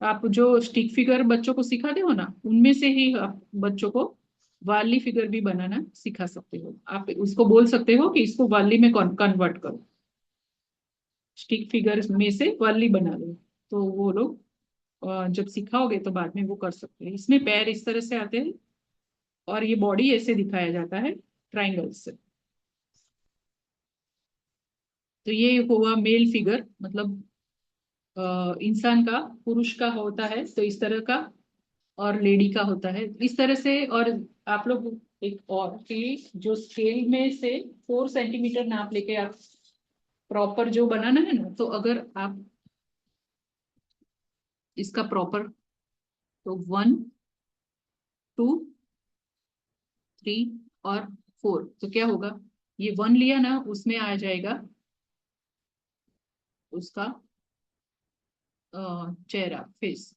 Speaker 2: आप जो स्टिक फिगर बच्चों को सिखाते हो ना, उनमें से ही आप बच्चों को वार्ली फिगर भी बनाना सिखा सकते हो। आप उसको बोल सकते हो कि इसको वार्ली में कन्वर्ट करो, स्टिक फिगर में से वार्ली बना लो। तो वो लोग जब सिखाओगे तो बाद में वो कर सकते हैं। इसमें पैर इस तरह से आते हैं और ये बॉडी ऐसे दिखाया जाता है ट्राइंगल से। तो ये हुआ मेल फिगर, मतलब इंसान का, पुरुष का होता है तो इस तरह का, और लेडी का होता है इस तरह से। और आप लोग एक और कि जो स्केल में से 4 सेंटीमीटर नाप लेके आप प्रॉपर जो बनाना है ना, तो अगर आप इसका प्रॉपर, तो 1, 2, 3 और 4, तो क्या होगा? ये 1 लिया ना, उसमें आ जाएगा उसका चेहरा, फेस।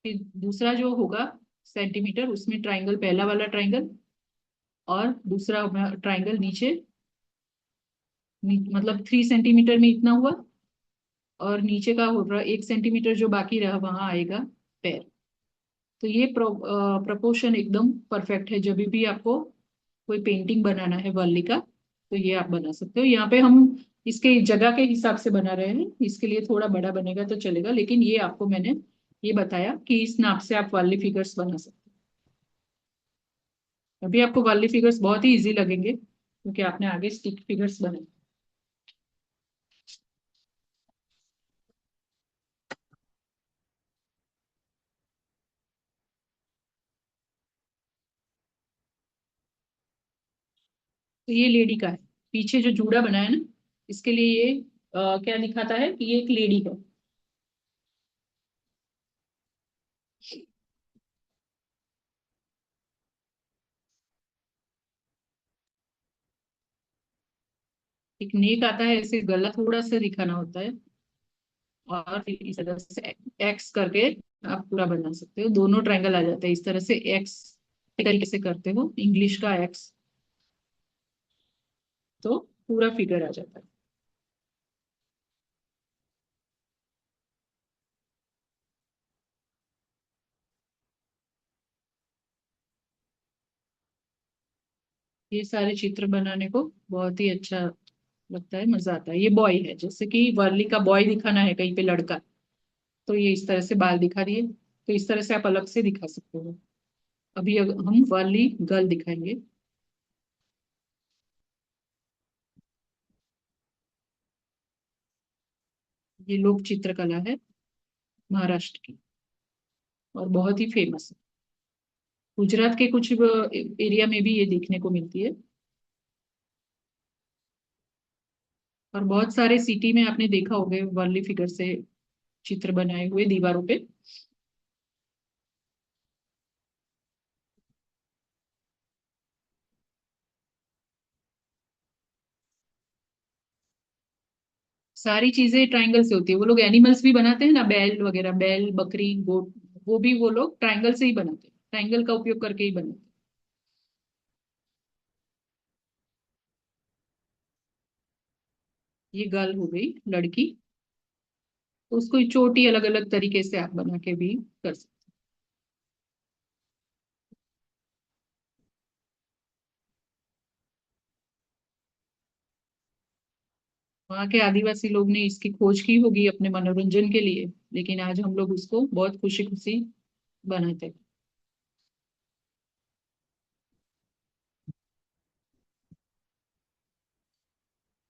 Speaker 2: फिर दूसरा जो होगा सेंटीमीटर, उसमें ट्राइंगल, पहला वाला ट्राइंगल, और दूसरा ट्राइंगल नीचे, मतलब 3 सेंटीमीटर में इतना हुआ, और नीचे का होगा 1 सेंटीमीटर जो बाकी रहा, वहां आएगा पैर। तो ये प्रपोर्शन एकदम परफेक्ट है। जब भी आपको कोई पेंटिंग बनाना है वाली का, तो ये आप बना सकते हो। यहाँ पे हम इसके जगह के हिसाब से बना रहे हैं, इसके लिए थोड़ा बड़ा बनेगा तो चलेगा, लेकिन ये आपको मैंने ये बताया कि इस नाप से आप वाली फिगर्स बना सकते हो। अभी आपको वाली फिगर्स बहुत ही इजी लगेंगे क्योंकि आपने आगे स्टिक फिगर्स बनाए। तो ये लेडी का है, पीछे जो जूड़ा बनाया ना, इसके लिए ये क्या दिखाता है कि ये एक लेडी है। एक नेक आता है, ऐसे गला थोड़ा सा दिखाना होता है, और फिर इस तरह से एक्स करके आप पूरा बना सकते हो, दोनों ट्रायंगल आ जाते हैं इस तरह से। एक्स तरीके से करते हो, इंग्लिश का एक्स, तो पूरा फिगर आ जाता है। ये सारे चित्र बनाने को बहुत ही अच्छा लगता है, मजा आता है। ये बॉय है, जैसे कि वर्ली का बॉय दिखाना है कहीं पे लड़का, तो ये इस तरह से बाल दिखा दिए, तो इस तरह से आप अलग से दिखा सकते हो। अभी हम वर्ली गर्ल दिखाएंगे। ये लोक चित्रकला है महाराष्ट्र की, और बहुत ही फेमस है। गुजरात के कुछ एरिया में भी ये देखने को मिलती है, और बहुत सारे सिटी में आपने देखा होगा वर्ली फिगर से चित्र बनाए हुए दीवारों पे। सारी चीजें ट्रायंगल से होती है। वो लोग एनिमल्स भी बनाते हैं ना, बैल वगैरह, बैल, बकरी, गोट, वो भी वो लोग ट्रायंगल से ही बनाते हैं, ट्रायंगल का उपयोग करके ही बनाते हैं। ये गर्ल हो गई, लड़की, तो उसको चोटी अलग अलग तरीके से आप बना के भी कर सकते हैं। वहाँ के आदिवासी लोग ने इसकी खोज की होगी अपने मनोरंजन के लिए, लेकिन आज हम लोग उसको बहुत खुशी खुशी बनाते हैं।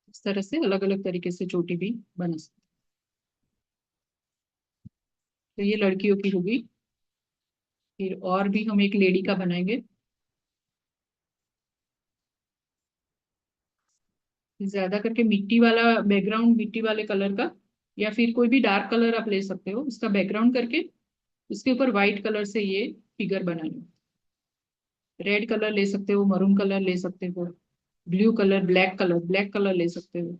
Speaker 2: इस तरह से अलग अलग तरीके से चोटी भी बना सकते हैं। तो ये लड़कियों की होगी। फिर और भी हम एक लेडी का बनाएंगे। ज्यादा करके मिट्टी वाला बैकग्राउंड, मिट्टी वाले कलर का, या फिर कोई भी डार्क कलर आप ले सकते हो उसका बैकग्राउंड करके, उसके ऊपर व्हाइट कलर से ये फिगर बनानी। रेड कलर ले सकते हो, मरून कलर ले सकते हो, blue colour, black colour, black colour ले सकते हो।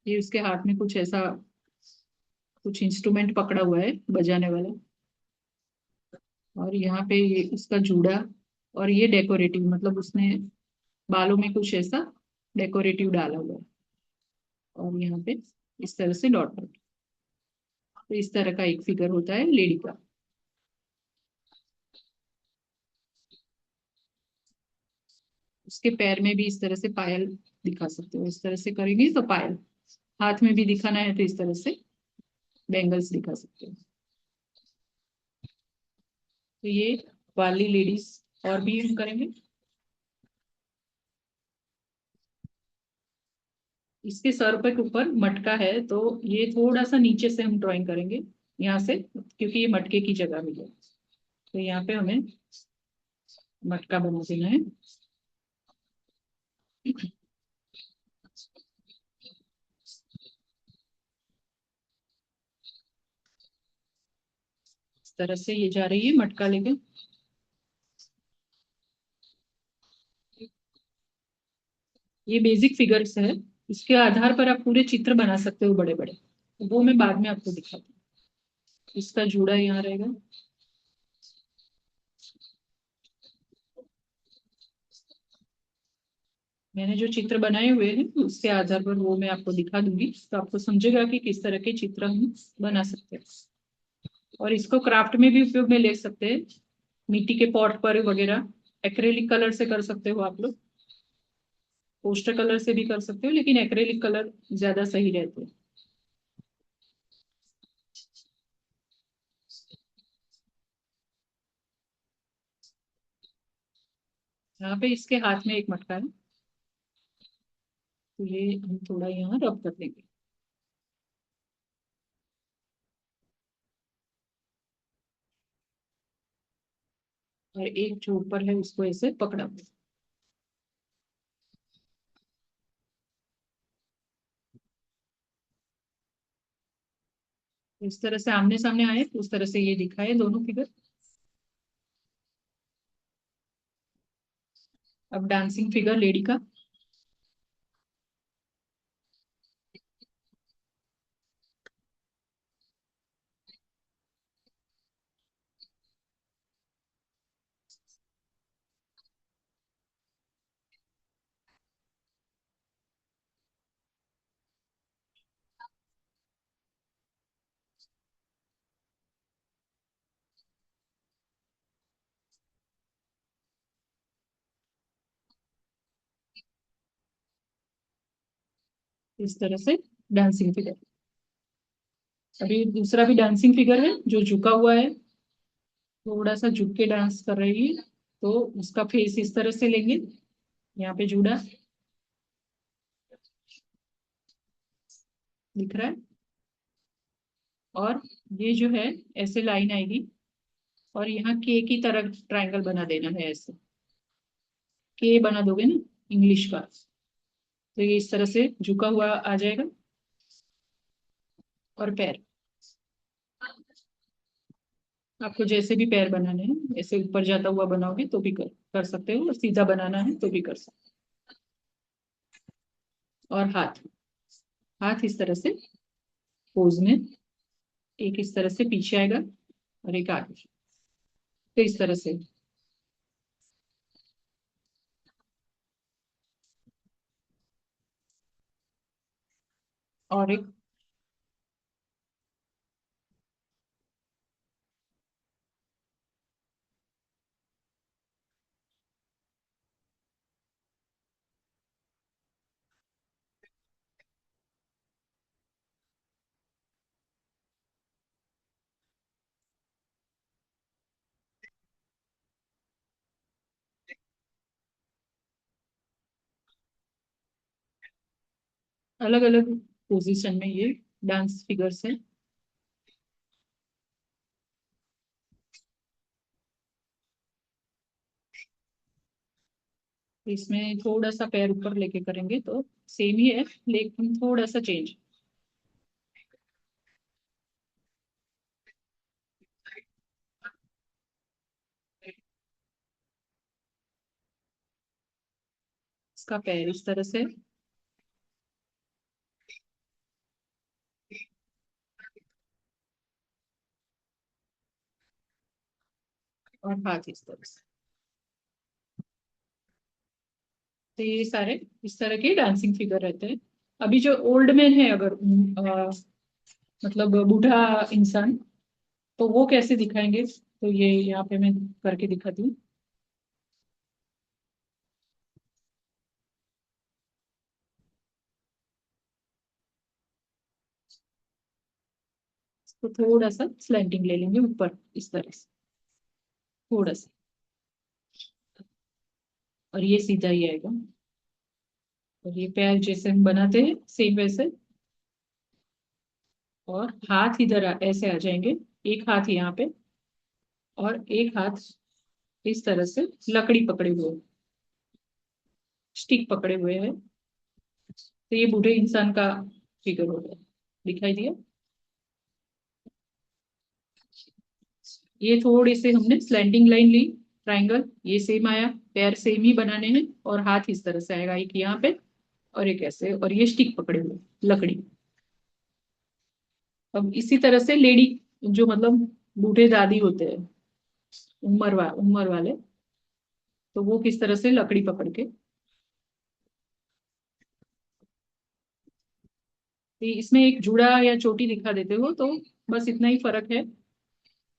Speaker 2: ये उसके हाथ में कुछ ऐसा, कुछ इंस्ट्रूमेंट पकड़ा हुआ है बजाने वाला, और यहाँ पे ये उसका जूड़ा, और ये डेकोरेटिव, मतलब उसने बालों में कुछ ऐसा डेकोरेटिव डाला हुआ है, और यहाँ पे इस तरह से डॉट डॉट। तो इस तरह का एक फिगर होता है लेडी का। उसके पैर में भी इस तरह से पायल दिखा सकते हो, इस तरह से करेंगे तो पायल। हाथ में भी दिखाना है तो इस तरह से बैंगल्स दिखा सकते हो। तो ये वाली लेडीज, और भी हम करेंगे। इसके सर पे के ऊपर मटका है, तो ये थोड़ा सा नीचे से हम ड्राइंग करेंगे, यहाँ से, क्योंकि ये मटके की जगह भी है, तो यहाँ पे हमें मटका बना देना है। इस तरह से ये जा रही है मटका लेके। ये बेसिक फिगर्स है, इसके आधार पर आप पूरे चित्र बना सकते हो बड़े बड़े, वो मैं बाद में आपको दिखाती हूँ। इसका जूड़ा यहाँ रहेगा। मैंने जो चित्र बनाए हुए हैं उसके आधार पर वो मैं आपको दिखा दूंगी, तो आपको समझेगा कि किस तरह के चित्र हम बना सकते हैं। और इसको क्राफ्ट में भी उपयोग में ले सकते हैं, मिट्टी के पॉट पर वगैरह। एक्रेलिक कलर से कर सकते हो आप लोग, पोस्टर कलर से भी कर सकते हो, लेकिन एक्रेलिक कलर ज्यादा सही रहते हैं। यहाँ पे इसके हाथ में एक मटका है, तो ये हम थोड़ा यहाँ रब कर देंगे। और एक जो ऊपर है उसको ऐसे पकड़ा हुआ। इस तरह से आमने सामने आए तो उस तरह से ये दिखाए दोनों फिगर। अब डांसिंग फिगर लेडी का। इस तरह से डांसिंग फिगर। अभी दूसरा भी डांसिंग फिगर है जो झुका हुआ है, थोड़ा सा झुक के डांस कर रही है। तो उसका फेस इस तरह से लेंगे, यहाँ पे जुड़ा दिख रहा है। और ये जो है ऐसे लाइन आएगी और यहाँ के की तरह ट्रायंगल बना देना है, ऐसे के बना दोगे ना इंग्लिश का, तो ये इस तरह से झुका हुआ आ जाएगा। और पैर, आपको जैसे भी पैर बनाने हैं, ऐसे ऊपर जाता हुआ बनाओगे तो भी कर सकते हो, और सीधा बनाना है तो भी कर सकते हो। और हाथ, हाथ इस तरह से पोज में, एक इस तरह से पीछे आएगा और एक आगे, तो इस तरह से। और एक अलग अलग पोजीशन में ये डांस फिगर्स है। इसमें थोड़ा सा पैर ऊपर लेके करेंगे तो सेम ही है, लेकिन थोड़ा सा चेंज। इसका पैर इस तरह से, और हाथ इस तरह से। तो ये सारे इस तरह के डांसिंग फिगर रहते हैं। अभी जो ओल्ड मैन है, अगर मतलब बूढ़ा इंसान, तो वो कैसे दिखाएंगे, तो ये यहाँ पे मैं करके दिखाती हूँ। तो थोड़ा सा स्लैंटिंग ले लेंगे ऊपर इस तरह से, थोड़ा सा, और ये सीधा ही आएगा। और ये पैर जैसे हम बनाते हैं सेम वैसे। और हाथ इधर ऐसे आ जाएंगे, एक हाथ यहाँ पे और एक हाथ इस तरह से लकड़ी पकड़े हुए, स्टिक पकड़े हुए है। तो ये बूढ़े इंसान का फिगर हो गया, दिखाई दिया। ये थोड़े से हमने स्लैंडिंग लाइन ली, ट्रायंगल ये सेम आया, पैर सेम ही बनाने हैं, और हाथ इस तरह से आएगा, एक यहाँ पे और एक ऐसे, और ये स्टिक पकड़े हुए लकड़ी। अब इसी तरह से लेडी, जो मतलब बूढ़े दादी होते हैं, उम्र वाले, तो वो किस तरह से लकड़ी पकड़ के। तो इसमें एक जूड़ा या चोटी दिखा देते हो, तो बस इतना ही फर्क है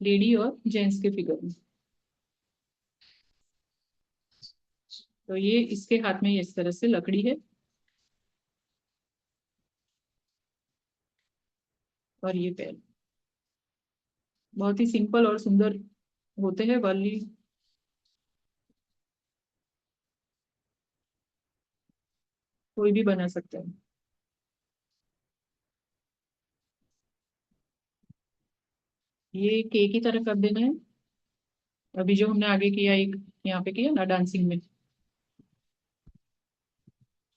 Speaker 2: लेडी और जेंट्स के फिगर में। तो ये इसके हाथ में इस तरह से लकड़ी है, और ये पैर। बहुत ही सिंपल और सुंदर होते हैं वाली। कोई भी बना सकता है। ये के की तरह कर देना है। अभी जो हमने आगे किया, एक यहाँ पे किया ना डांसिंग में,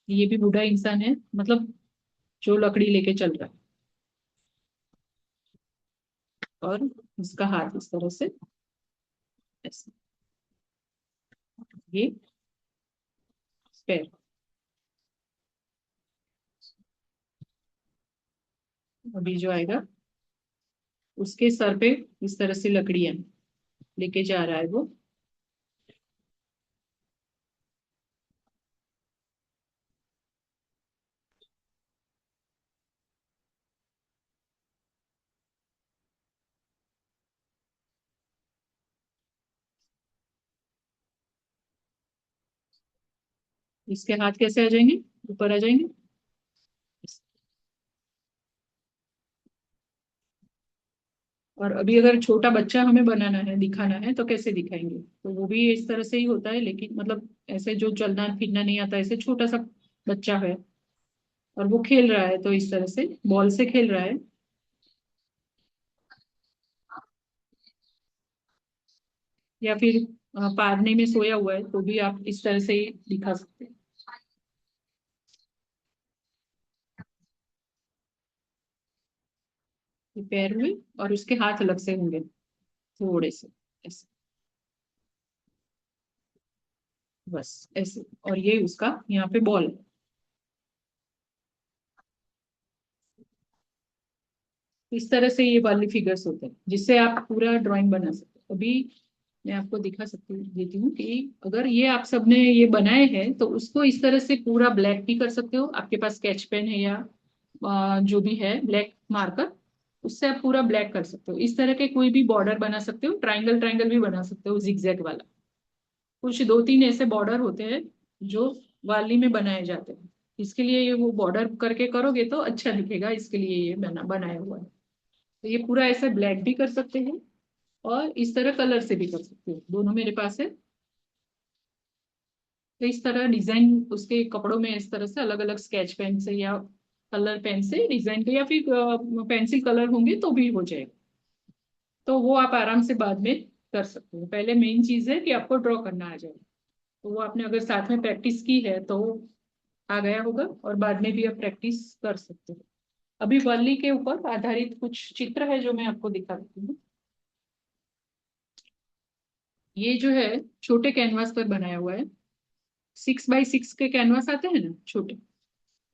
Speaker 2: ये भी बूढ़ा इंसान है, मतलब जो लकड़ी लेके चल रहा है। और उसका हाथ इस तरह से ऐसे, ये पैर। अभी जो आएगा उसके सर पे इस तरह से लकड़ियां लेके जा रहा है वो। इसके हाथ कैसे आ जाएंगे, ऊपर आ जाएंगे। और अभी अगर छोटा बच्चा हमें बनाना है, दिखाना है, तो कैसे दिखाएंगे? तो वो भी इस तरह से ही होता है, लेकिन मतलब ऐसे जो चलना फिरना नहीं आता, ऐसे छोटा सा बच्चा है और वो खेल रहा है, तो इस तरह से बॉल से खेल रहा है, या फिर पारने में सोया हुआ है, तो भी आप इस तरह से ही दिखा सकते हैं। ये पैर हुए और उसके हाथ अलग से होंगे, थोड़े से ऐसे, बस ऐसे। और ये उसका यहाँ पे बॉल है। इस तरह से ये वाली फिगर्स होते हैं, जिससे आप पूरा ड्राइंग बना सकते हैं। अभी मैं आपको दिखा सकती हूँ, देती हूँ कि अगर ये आप सबने ये बनाए हैं, तो उसको इस तरह से पूरा ब्लैक भी कर सकते हो। आपके पास स्केच पेन है या जो भी है ब्लैक मार्कर, उससे आप पूरा ब्लैक कर सकते हो। इस तरह के कोई भी बॉर्डर बना सकते हो, ट्राइंगल ट्राइंगल भी बना सकते हो, जिगजैग वाला। कुछ दो तीन ऐसे बॉर्डर होते हैं जो वाली में बनाए जाते हैं। इसके लिए ये वो बॉर्डर करके करोगे तो अच्छा दिखेगा, इसके लिए ये बनाया हुआ है। तो ये पूरा ऐसे ब्लैक भी कर सकते हैं और इस तरह कलर से भी कर सकते हो, दोनों मेरे पास है। तो इस तरह डिजाइन उसके कपड़ों में इस तरह से अलग अलग स्केच पेन से या कलर पेन से डिजाइन के, या फिर पेंसिल कलर होंगे तो भी हो जाएगा। तो वो आप आराम से बाद में कर सकते हो। पहले मेन चीज है कि आपको ड्रॉ करना आ जाए। तो वो आपने अगर साथ में प्रैक्टिस की है तो आ गया होगा, और बाद में भी आप प्रैक्टिस कर सकते हो। अभी वल्ली के ऊपर आधारित कुछ चित्र है जो मैं आपको दिखा देती हूँ। ये जो है छोटे कैनवास पर बनाया हुआ है। 6x6 के कैनवास आते हैं ना छोटे,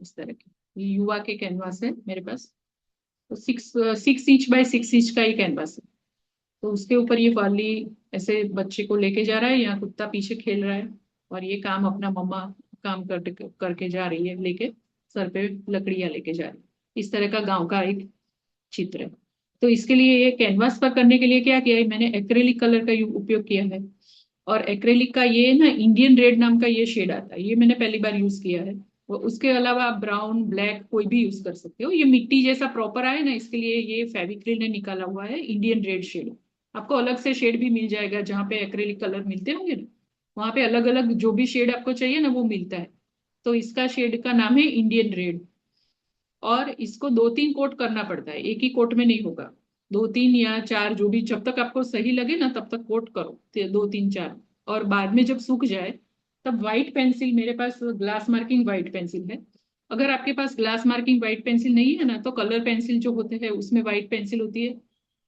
Speaker 2: इस तरह के। ये युवा के कैनवास है मेरे पास। तो 6 6 इंच बाय 6 इंच का ही कैनवास है। तो उसके ऊपर ये वाली ऐसे बच्चे को लेके जा रहा है, यहाँ कुत्ता पीछे खेल रहा है, और ये काम अपना मम्मा काम करके जा रही है, लेके सर पे लकड़ियां लेके जा रही है। इस तरह का गांव का एक चित्र है। तो इसके लिए ये कैनवास पर करने के लिए क्या किया है, मैंने एक्रेलिक कलर का उपयोग किया है। और एक्रेलिक का ये ना इंडियन रेड नाम का ये शेड आता है, ये मैंने पहली बार यूज किया है। और उसके अलावा आप ब्राउन ब्लैक कोई भी यूज कर सकते हो। ये मिट्टी जैसा प्रॉपर आए ना, इसके लिए ये फेविक्रिल ने निकाला हुआ है इंडियन रेड शेड। आपको अलग से शेड भी मिल जाएगा, जहाँ पे एक्रेलिक कलर मिलते होंगे ना, वहां पे अलग अलग जो भी शेड आपको चाहिए ना वो मिलता है। तो इसका शेड का नाम है इंडियन रेड। और इसको दो तीन कोट करना पड़ता है, एक ही कोट में नहीं होगा। दो तीन या चार, जो भी जब तक आपको सही लगे ना तब तक कोट करो, दो तीन चार। और बाद में जब सूख जाए तब व्हाइट पेंसिल, मेरे पास ग्लास मार्किंग व्हाइट पेंसिल है। अगर आपके पास ग्लास मार्किंग व्हाइट पेंसिल नहीं है ना, तो कलर पेंसिल जो होते हैं उसमें व्हाइट पेंसिल होती है।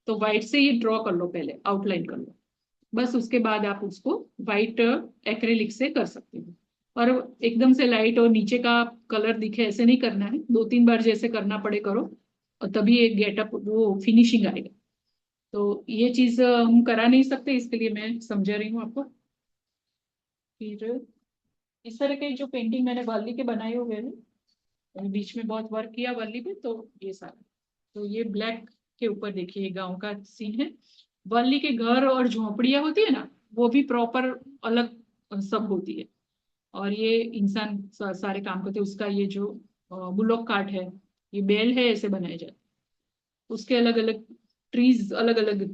Speaker 2: तो व्हाइट से ये ड्रॉ कर लो, पहले आउटलाइन कर लो। बस उसके बाद आप उसको व्हाइट एक्रेलिक से कर सकते हो। और एकदम से लाइट और नीचे का कलर दिखे ऐसे नहीं करना है, दो तीन बार जैसे करना पड़े करो, और तभी एक गेटअप वो फिनिशिंग आएगा। तो ये चीज हम करा नहीं सकते, इसके लिए मैं समझा रही हूँ आपको। फिर इस तरह के जो पेंटिंग मैंने वाली के बनाए हुए हैं, और बीच में बहुत वर्क किया वाली पे, तो ये सारा। तो ये ब्लैक के ऊपर देखिए गांव का सीन है। वाली के घर और झोपड़ियां होती है ना, वो भी प्रॉपर अलग सब होती है। और ये इंसान सारे काम करते हैं। उसका ये जो बुलॉक कार्ट है, ये बैल है, ऐसे बनाए जाते हैं। उसके अलग अलग ट्रीज अलग अलग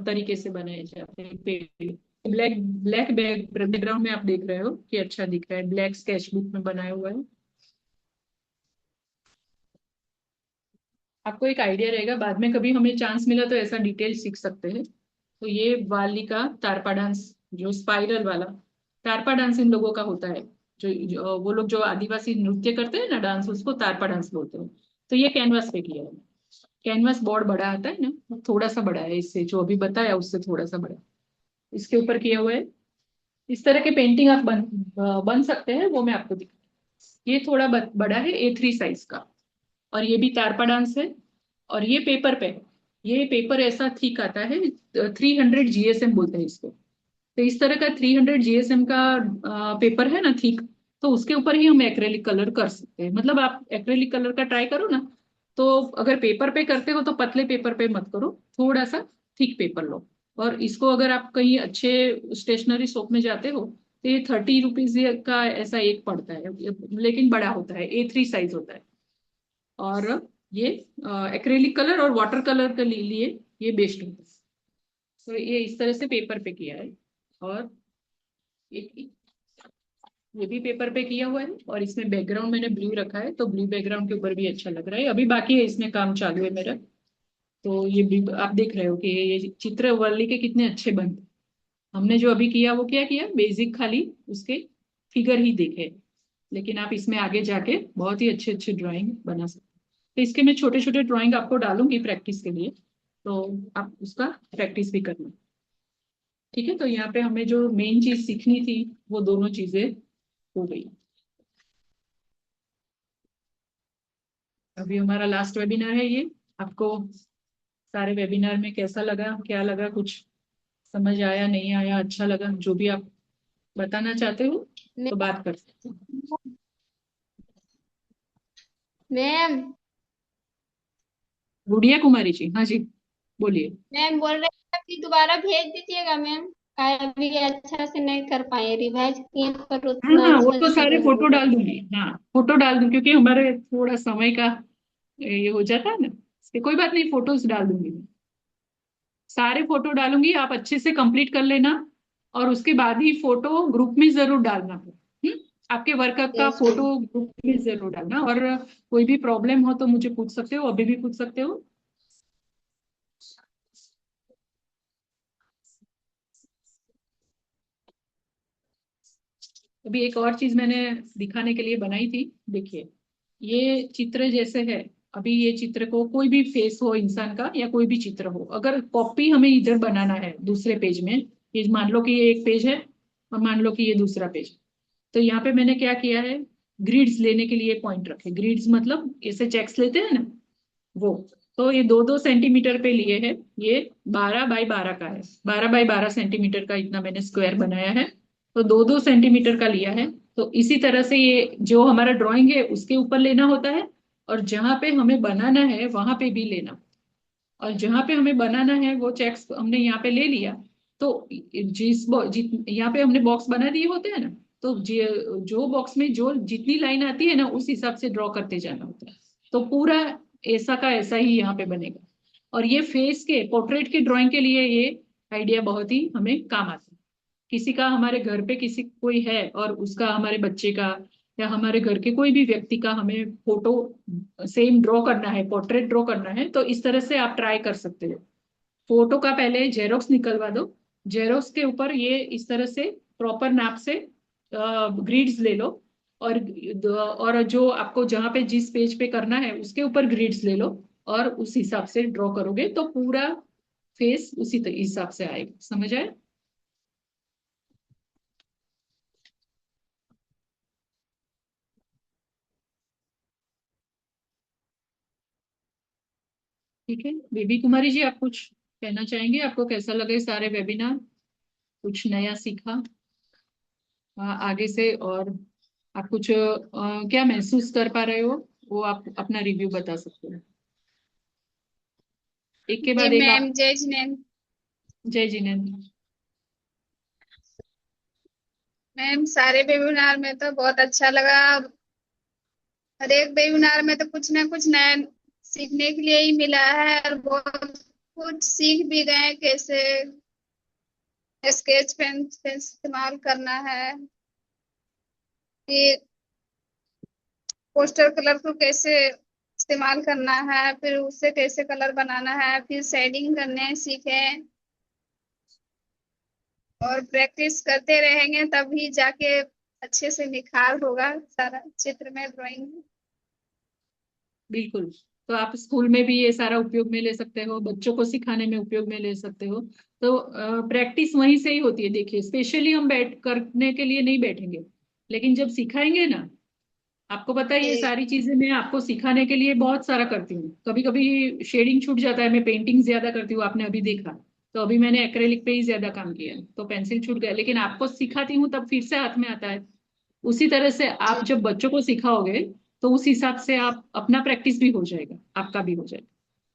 Speaker 2: तरीके से बनाए जाते हैं, पेड़। ब्लैक ब्लैक बैकग्राउंड में आप देख रहे हो कि अच्छा दिख रहा है, ब्लैक स्केच बुक में बनाया हुआ है। आपको एक आइडिया रहेगा, बाद में कभी हमें चांस मिला तो ऐसा डिटेल सीख सकते हैं। तो ये वाली का तारपा डांस, जो स्पाइरल वाला तारपा डांस इन लोगों का होता है। जो वो लोग जो आदिवासी नृत्य करते हैं ना, डांस, उसको तारपा डांस बोलते हैं। तो ये कैनवास पे किया है। कैनवास बहुत बड़ा आता है ना, थोड़ा सा बड़ा है इससे, जो अभी बताया उससे थोड़ा सा बड़ा। इसके ऊपर किया हुआ है। इस तरह के पेंटिंग आप बन सकते हैं, वो मैं आपको दिखा। ये थोड़ा बड़ा है, A3 साइज का। और ये भी तारपा डांस है। और ये पेपर पे, ये पेपर ऐसा थिक आता है, 300 GSM बोलते हैं इसको। तो इस तरह का 300 GSM का पेपर है ना थिक, तो उसके ऊपर ही हम एक्रेलिक कलर कर सकते हैं। मतलब आप एक्रेलिक कलर का ट्राई करो ना, तो अगर पेपर पे करते हो तो पतले पेपर पे मत करो, थोड़ा सा थिक पेपर लो। और इसको अगर आप कहीं अच्छे स्टेशनरी शॉप में जाते हो, तो ये 30 रुपीज का ऐसा एक पड़ता है, लेकिन बड़ा होता है, A3 साइज होता है। और ये एक्रेलिक कलर और वाटर कलर के लिए ये बेस्ट होता है। तो ये इस तरह से पेपर पे किया है, और एक ये भी पेपर पे किया हुआ है, और इसमें बैकग्राउंड मैंने ब्लू रखा है, तो ब्लू बैकग्राउंड के ऊपर भी अच्छा लग रहा है। अभी बाकी है, इसमें काम चालू है मेरा। तो ये भी आप देख रहे हो कि ये चित्र वर्ली के कितने अच्छे बनते हैं। हमने जो अभी किया वो क्या किया, बेसिक खाली उसके फिगर ही देखे, लेकिन आप इसमें आगे जाके बहुत ही अच्छे अच्छे ड्राइंग बना सकते हैं। तो इसके मैं छोटे छोटे ड्राइंग आपको डालूंगी प्रैक्टिस के लिए, तो आप उसका प्रैक्टिस भी करना। ठीक है, तो यहाँ पे हमें जो मेन चीज सीखनी थी वो दोनों चीजें हो गई। अभी हमारा लास्ट वेबिनार है ये। आपको सारे वेबिनार में कैसा लगा, क्या लगा, कुछ समझ आया, नहीं आया, अच्छा लगा, जो भी आप बताना चाहते हो तो बात कर सकते हो।
Speaker 3: मैम
Speaker 2: गुड़िया कुमारी जी, हाँ जी, बोलिए।
Speaker 3: मैम बोल रहे हैं कि दोबारा भेज दीजिएगा मैम। अभी अच्छा से नहीं कर पाए, रिवाइज किए पर
Speaker 2: हाँ
Speaker 3: उतना
Speaker 2: हाँ, वो
Speaker 3: अच्छा
Speaker 2: तो
Speaker 3: से
Speaker 2: सारे
Speaker 3: नहीं
Speaker 2: फोटो
Speaker 3: हुआ।
Speaker 2: डाल दूंगी, हाँ फोटो डाल दूंगी, क्योंकि हमारे थोड़ा समय का ये हो जाता है ना, इसलिए कोई बात नहीं, फोटोज डाल दूंगी मैं। सारे फोटो डालूंगी, आप अच्छे से कंप्लीट कर लेना, और उसके बाद ही फोटो ग्रुप में जरूर डालना। आपके वर्क का
Speaker 3: यस मैम।
Speaker 2: फोटो ग्रुप में जरूर डालना, और कोई भी प्रॉब्लम हो तो मुझे पूछ सकते हो, अभी भी पूछ सकते हो। अभी एक और चीज मैंने दिखाने के लिए बनाई थी, देखिए ये चित्र जैसे है। अभी ये चित्र को कोई भी फेस हो इंसान का, या कोई भी चित्र हो, अगर कॉपी हमें इधर बनाना है दूसरे पेज में, ये मान लो कि ये एक पेज है और मान लो कि ये दूसरा पेज है, तो यहाँ पे मैंने क्या किया है, ग्रिड्स लेने के लिए पॉइंट रखे। ग्रिड्स मतलब ऐसे चेक्स लेते हैं ना, वो। तो ये 2-2 सेंटीमीटर पे लिए है, ये 12 बाई 12 का है, 12 बाई 12 सेंटीमीटर का इतना मैंने स्क्वायर बनाया है। तो 2-2 सेंटीमीटर का लिया है। तो इसी तरह से ये जो हमारा ड्राइंग है उसके ऊपर लेना होता है, और जहां पे हमें बनाना है वहां पे भी लेना। और जहां पे हमें बनाना है वो चेक्स हमने यहाँ पे ले लिया। तो यहाँ पे हमने बॉक्स बना दिए होते हैं ना, तो जो बॉक्स में जो जितनी लाइन आती है ना उस हिसाब से ड्रॉ करते जाना होता है। तो पूरा ऐसा का ऐसा ही यहाँ पे बनेगा। और ये फेस के पोर्ट्रेट के ड्राइंग के लिए ये आइडिया बहुत ही हमें काम आता है। किसी का हमारे घर पे किसी कोई है, और उसका हमारे बच्चे का या हमारे घर के कोई भी व्यक्ति का हमें फोटो सेम ड्रॉ करना है, पोर्ट्रेट ड्रॉ करना है, तो इस तरह से आप ट्राई कर सकते हो। फोटो का पहले जेरोक्स निकलवा दो, जेरोक्स के ऊपर ये इस तरह से प्रॉपर नाप से ग्रिड्स ले लो, और जो आपको जहाँ पे जिस पेज पे करना है उसके ऊपर ग्रिड्स ले लो, और उस हिसाब से ड्रॉ करोगे तो पूरा फेस उसी हिसाब से आएगा। समझ आए? ठीक है, बेबी कुमारी जी, आप कुछ कहना चाहेंगे? आपको कैसा लगे सारे वेबिनार? कुछ नया सीखा आगे से? और आप कुछ क्या महसूस कर पा रहे हो, वो आप अपना रिव्यू बता सकते हो। एक के
Speaker 3: जी
Speaker 2: बाद एक आप।
Speaker 3: मैम, जय जिनेन्द्र।
Speaker 2: जय जिनेन्द्र।
Speaker 3: मैम सारे वेबिनार में तो बहुत अच्छा लगा। हर एक वेबिनार में तो कुछ ना कुछ नया सीखने के लिए ही मिला है, और बहुत कुछ सीख भी गए कैसे स्केच पेन से इस्तेमाल करना है, फिर पोस्टर कलर को कैसे इस्तेमाल करना है, फिर उससे कैसे कलर बनाना है, फिर शेडिंग करने सीखे। और प्रैक्टिस करते रहेंगे तभी जाके अच्छे से निखार होगा सारा चित्र में, ड्राइंग में।
Speaker 2: बिल्कुल। तो आप स्कूल में भी ये सारा उपयोग में ले सकते हो, बच्चों को सिखाने में उपयोग में ले सकते हो। तो प्रैक्टिस वहीं से ही होती है। देखिए स्पेशली हम बैठ करने के लिए नहीं बैठेंगे, लेकिन जब सिखाएंगे ना, आपको पता है ये
Speaker 3: जी
Speaker 2: सारी चीजें मैं आपको सिखाने के लिए बहुत सारा करती हूँ। कभी कभी शेडिंग छूट जाता है, मैं पेंटिंग ज्यादा करती हूँ, आपने अभी देखा। तो अभी मैंने एक्रेलिक पे ही ज्यादा काम किया है, तो पेंसिल छूट गया, लेकिन आपको सिखाती हूँ तब फिर से हाथ में आता है। उसी तरह से
Speaker 3: जी।
Speaker 2: आप जब बच्चों को सिखाओगे तो उस हिसाब से आप अपना प्रैक्टिस भी हो जाएगा, आपका भी हो जाएगा।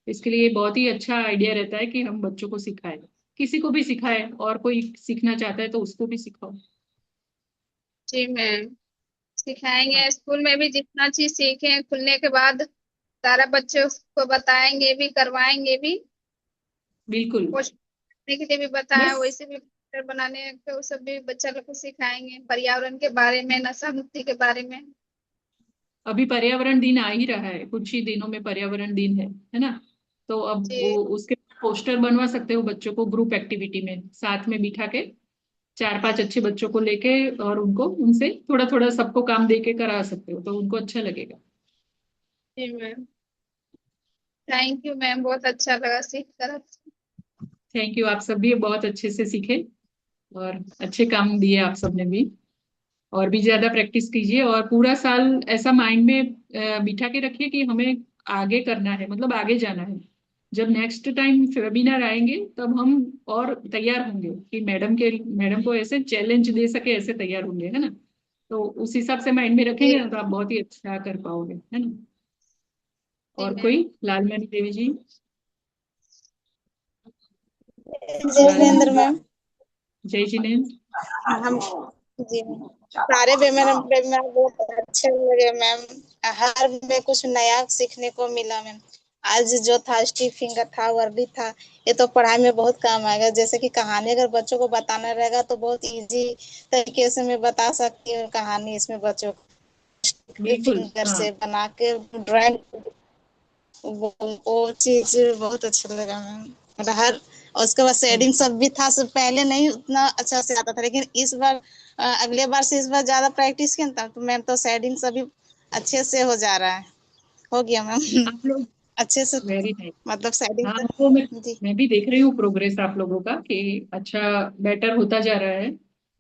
Speaker 2: इसके लिए बहुत ही अच्छा आइडिया रहता है कि हम बच्चों को सिखाएं, किसी को भी सिखाएं, और कोई सीखना चाहता है तो उसको भी सिखाओ।
Speaker 3: जी मैम,
Speaker 2: हाँ,
Speaker 3: सिखाएंगे। स्कूल में भी जितना चीज सीखे खुलने के बाद सारा बच्चों को बताएंगे भी, करवाएंगे भी।
Speaker 2: बिल्कुल।
Speaker 3: पोस्ट करने के लिए भी बताया,
Speaker 2: बस
Speaker 3: वैसे भी पोस्टर बनाने के वो सब भी बच्चा लोग को सिखाएंगे, पर्यावरण के बारे में, नशा मुक्ति के बारे में।
Speaker 2: अभी पर्यावरण दिन आ ही रहा है, कुछ ही दिनों में पर्यावरण दिन है ना। तो अब वो
Speaker 3: जी
Speaker 2: उसके पोस्टर बनवा सकते हो बच्चों को, ग्रुप एक्टिविटी में साथ में बिठा के, 4-5 अच्छे बच्चों को लेके, और उनको उनसे थोड़ा थोड़ा सबको काम दे के करा सकते हो, तो उनको अच्छा लगेगा।
Speaker 3: जी मैम, थैंक यू मैम, बहुत अच्छा लगा सीख कर।
Speaker 2: थैंक यू, आप सब भी बहुत अच्छे से सीखे और अच्छे काम दिए आप सबने भी। और भी ज्यादा प्रैक्टिस कीजिए, और पूरा साल ऐसा माइंड में बिठा के रखिए कि हमें आगे करना है, मतलब आगे जाना है। जब नेक्स्ट टाइम वेबिनार आएंगे तब हम और तैयार होंगे कि मैडम को ऐसे चैलेंज दे सके, ऐसे तैयार होंगे, है ना। तो उस हिसाब से माइंड में
Speaker 3: जी
Speaker 2: रखेंगे ना, तो आप बहुत ही अच्छा कर पाओगे, है ना।
Speaker 3: जी
Speaker 2: और
Speaker 3: मैम।
Speaker 2: कोई, लालमणि देवी जी। लालमणि
Speaker 4: जितेंद्र मैम।
Speaker 2: जय जिनेन्द्र।
Speaker 4: हम जी मैम, सारे वेबिनार बहुत अच्छे लगे मैम। हर में कुछ नया सीखने को मिला मैम। आज जो था स्टिक फिंगर था, वर्डी था, ये तो पढ़ाई में बहुत काम आएगा। जैसे कि कहानी अगर बच्चों को बताना रहेगा तो बहुत इजी तरीके से मैं बता सकती हूँ कहानी इसमें बच्चों को
Speaker 2: बिल्कुल,
Speaker 4: फिंगर
Speaker 2: हाँ।
Speaker 4: से बना के ड्राइंग। वो चीज बहुत अच्छा लगा मैम। मतलब हर, और उसके बाद शेडिंग सब भी था, सब पहले नहीं उतना अच्छा से आता था, लेकिन इस बार अगले बार से इस बार ज्यादा प्रैक्टिस किया था तो मैम तो शेडिंग सभी अच्छे से हो जा रहा है, हो गया मैम।
Speaker 2: आप लोग,
Speaker 4: अच्छे से,
Speaker 2: वेरी नाइस।
Speaker 4: मतलब शेडिंग
Speaker 2: हाँ,
Speaker 4: तो
Speaker 2: वो
Speaker 4: जी
Speaker 2: मैं भी देख रही हूँ प्रोग्रेस आप लोगों का कि अच्छा, बेटर होता जा रहा है।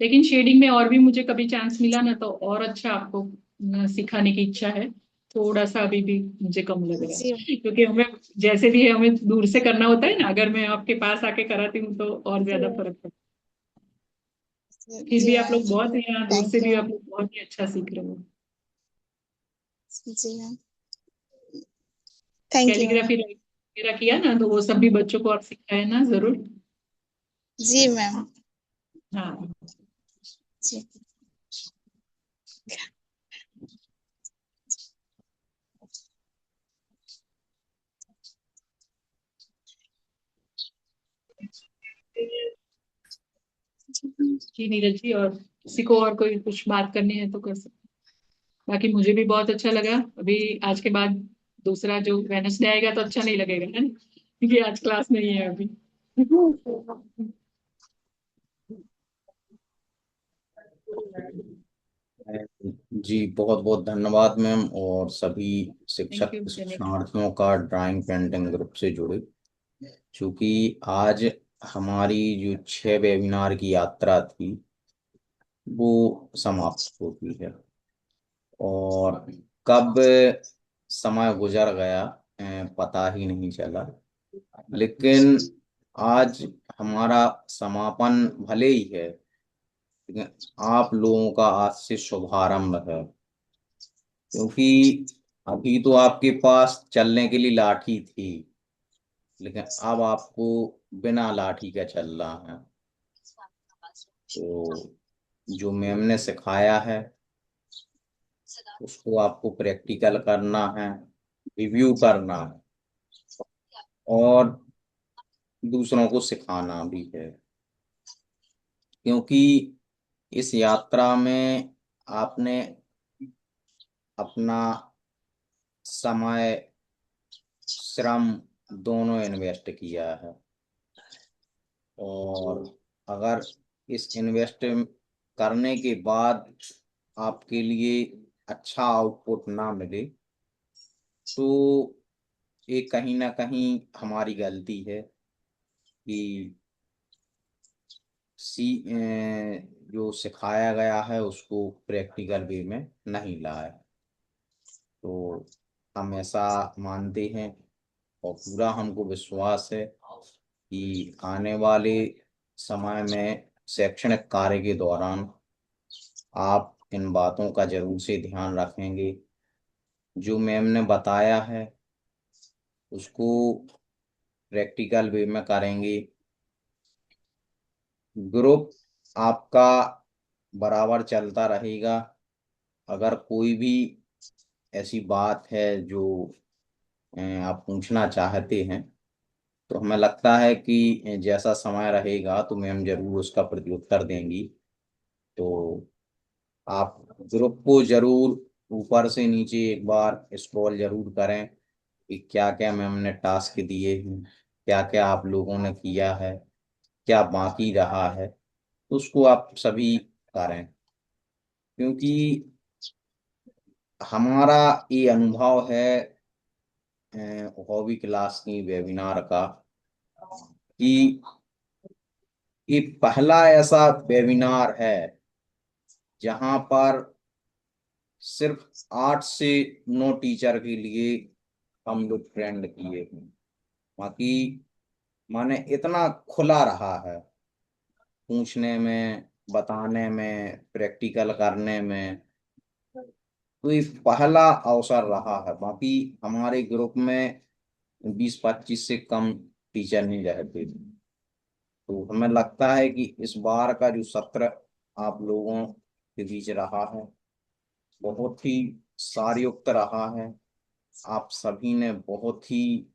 Speaker 2: लेकिन शेडिंग में और भी मुझे कभी चांस मिला ना, तो और अच्छा आपको सिखाने की इच्छा है। थोड़ा सा अभी भी मुझे कम लग रहा
Speaker 4: जी
Speaker 2: है, क्योंकि हमें जैसे भी है, हमें दूर से करना होता है ना, अगर मैं आपके पास आके कराती हूँ तो और
Speaker 4: जी
Speaker 2: ज्यादा फर्क पड़ता है। फिर
Speaker 4: जी
Speaker 2: भी आप
Speaker 4: मैम,
Speaker 2: लोग बहुत, यहाँ दूर से
Speaker 4: थैंक यू
Speaker 2: भी
Speaker 4: मैम।
Speaker 2: आप लोग बहुत ही अच्छा सीख रहे हो।
Speaker 4: जी ma'am, thank you ma'am.
Speaker 2: Calligraphy वगैरह किया ना, तो वो सब भी बच्चों को आप सिखाए ना जरूर।
Speaker 4: जी मैम।
Speaker 2: हाँ।
Speaker 4: जी
Speaker 2: जी नीरज जी, और किसी को और कोई कुछ बात करनी है तो कर सकते। बाकी मुझे भी बहुत अच्छा लगा। अभी आज के बाद दूसरा जो वेनसडे आएगा तो अच्छा नहीं लगेगा, है ना, क्योंकि आज क्लास नहीं है अभी।
Speaker 1: जी बहुत बहुत धन्यवाद मैम, और सभी
Speaker 2: थैंक यू
Speaker 1: शिक्षक
Speaker 2: चलिए।
Speaker 1: शिक्षार्थियों का ड्राइंग पेंटिंग ग्रुप से जुड़े। क्योंकि आज हमारी जो 6 वेबिनार की यात्रा थी वो समाप्त होती है, और कब समय गुजर गया पता ही नहीं चला। लेकिन आज हमारा समापन भले ही है, लेकिन आप लोगों का आज से शुभारंभ है। क्योंकि अभी तो आपके पास चलने के लिए लाठी थी, लेकिन अब आपको बिना लाठी का चलना है। तो जो मैम ने सिखाया है उसको आपको प्रैक्टिकल करना है, रिव्यू करना है, और दूसरों को सिखाना भी है। क्योंकि इस यात्रा में आपने अपना समय, श्रम दोनों इन्वेस्ट किया है। और अगर इस इन्वेस्ट करने के बाद आपके लिए अच्छा आउटपुट ना मिले तो ये कहीं ना कहीं हमारी गलती है कि जो सिखाया गया है उसको प्रैक्टिकल वे में नहीं लाए। तो हम ऐसा मानते हैं, और पूरा हमको विश्वास है कि आने वाले समय में शैक्षणिक कार्य के दौरान आप इन बातों का जरूर से ध्यान रखेंगे। जो मैम ने बताया है उसको प्रैक्टिकल वे में करेंगे। ग्रुप आपका बराबर चलता रहेगा। अगर कोई भी ऐसी बात है जो आप पूछना चाहते हैं तो हमें लगता है कि जैसा समय रहेगा तो मैम जरूर उसका प्रत्युत्तर देंगी। तो आप ग्रुप को जरूर ऊपर से नीचे एक बार स्क्रॉल जरूर करें कि क्या क्या मैम ने टास्क दिए हैं, क्या क्या आप लोगों ने किया है, क्या बाकी रहा है, तो उसको आप सभी करें। क्योंकि हमारा ये अनुभव है हॉबी क्लास की वेबिनार का कि ये पहला ऐसा वेबिनार है जहां पर सिर्फ 8 से 9 टीचर के लिए हम लोग ट्रेंड किए हैं। बाकी माने इतना खुला रहा है पूछने में, बताने में, प्रैक्टिकल करने में। तो ये पहला अवसर रहा है। बाकी हमारे ग्रुप में 20-25 से कम टीचर नहीं रहते। तो हमें लगता है कि इस बार का जो सत्र आप लोगों के बीच रहा है बहुत ही सारयुक्त रहा है। आप सभी ने बहुत ही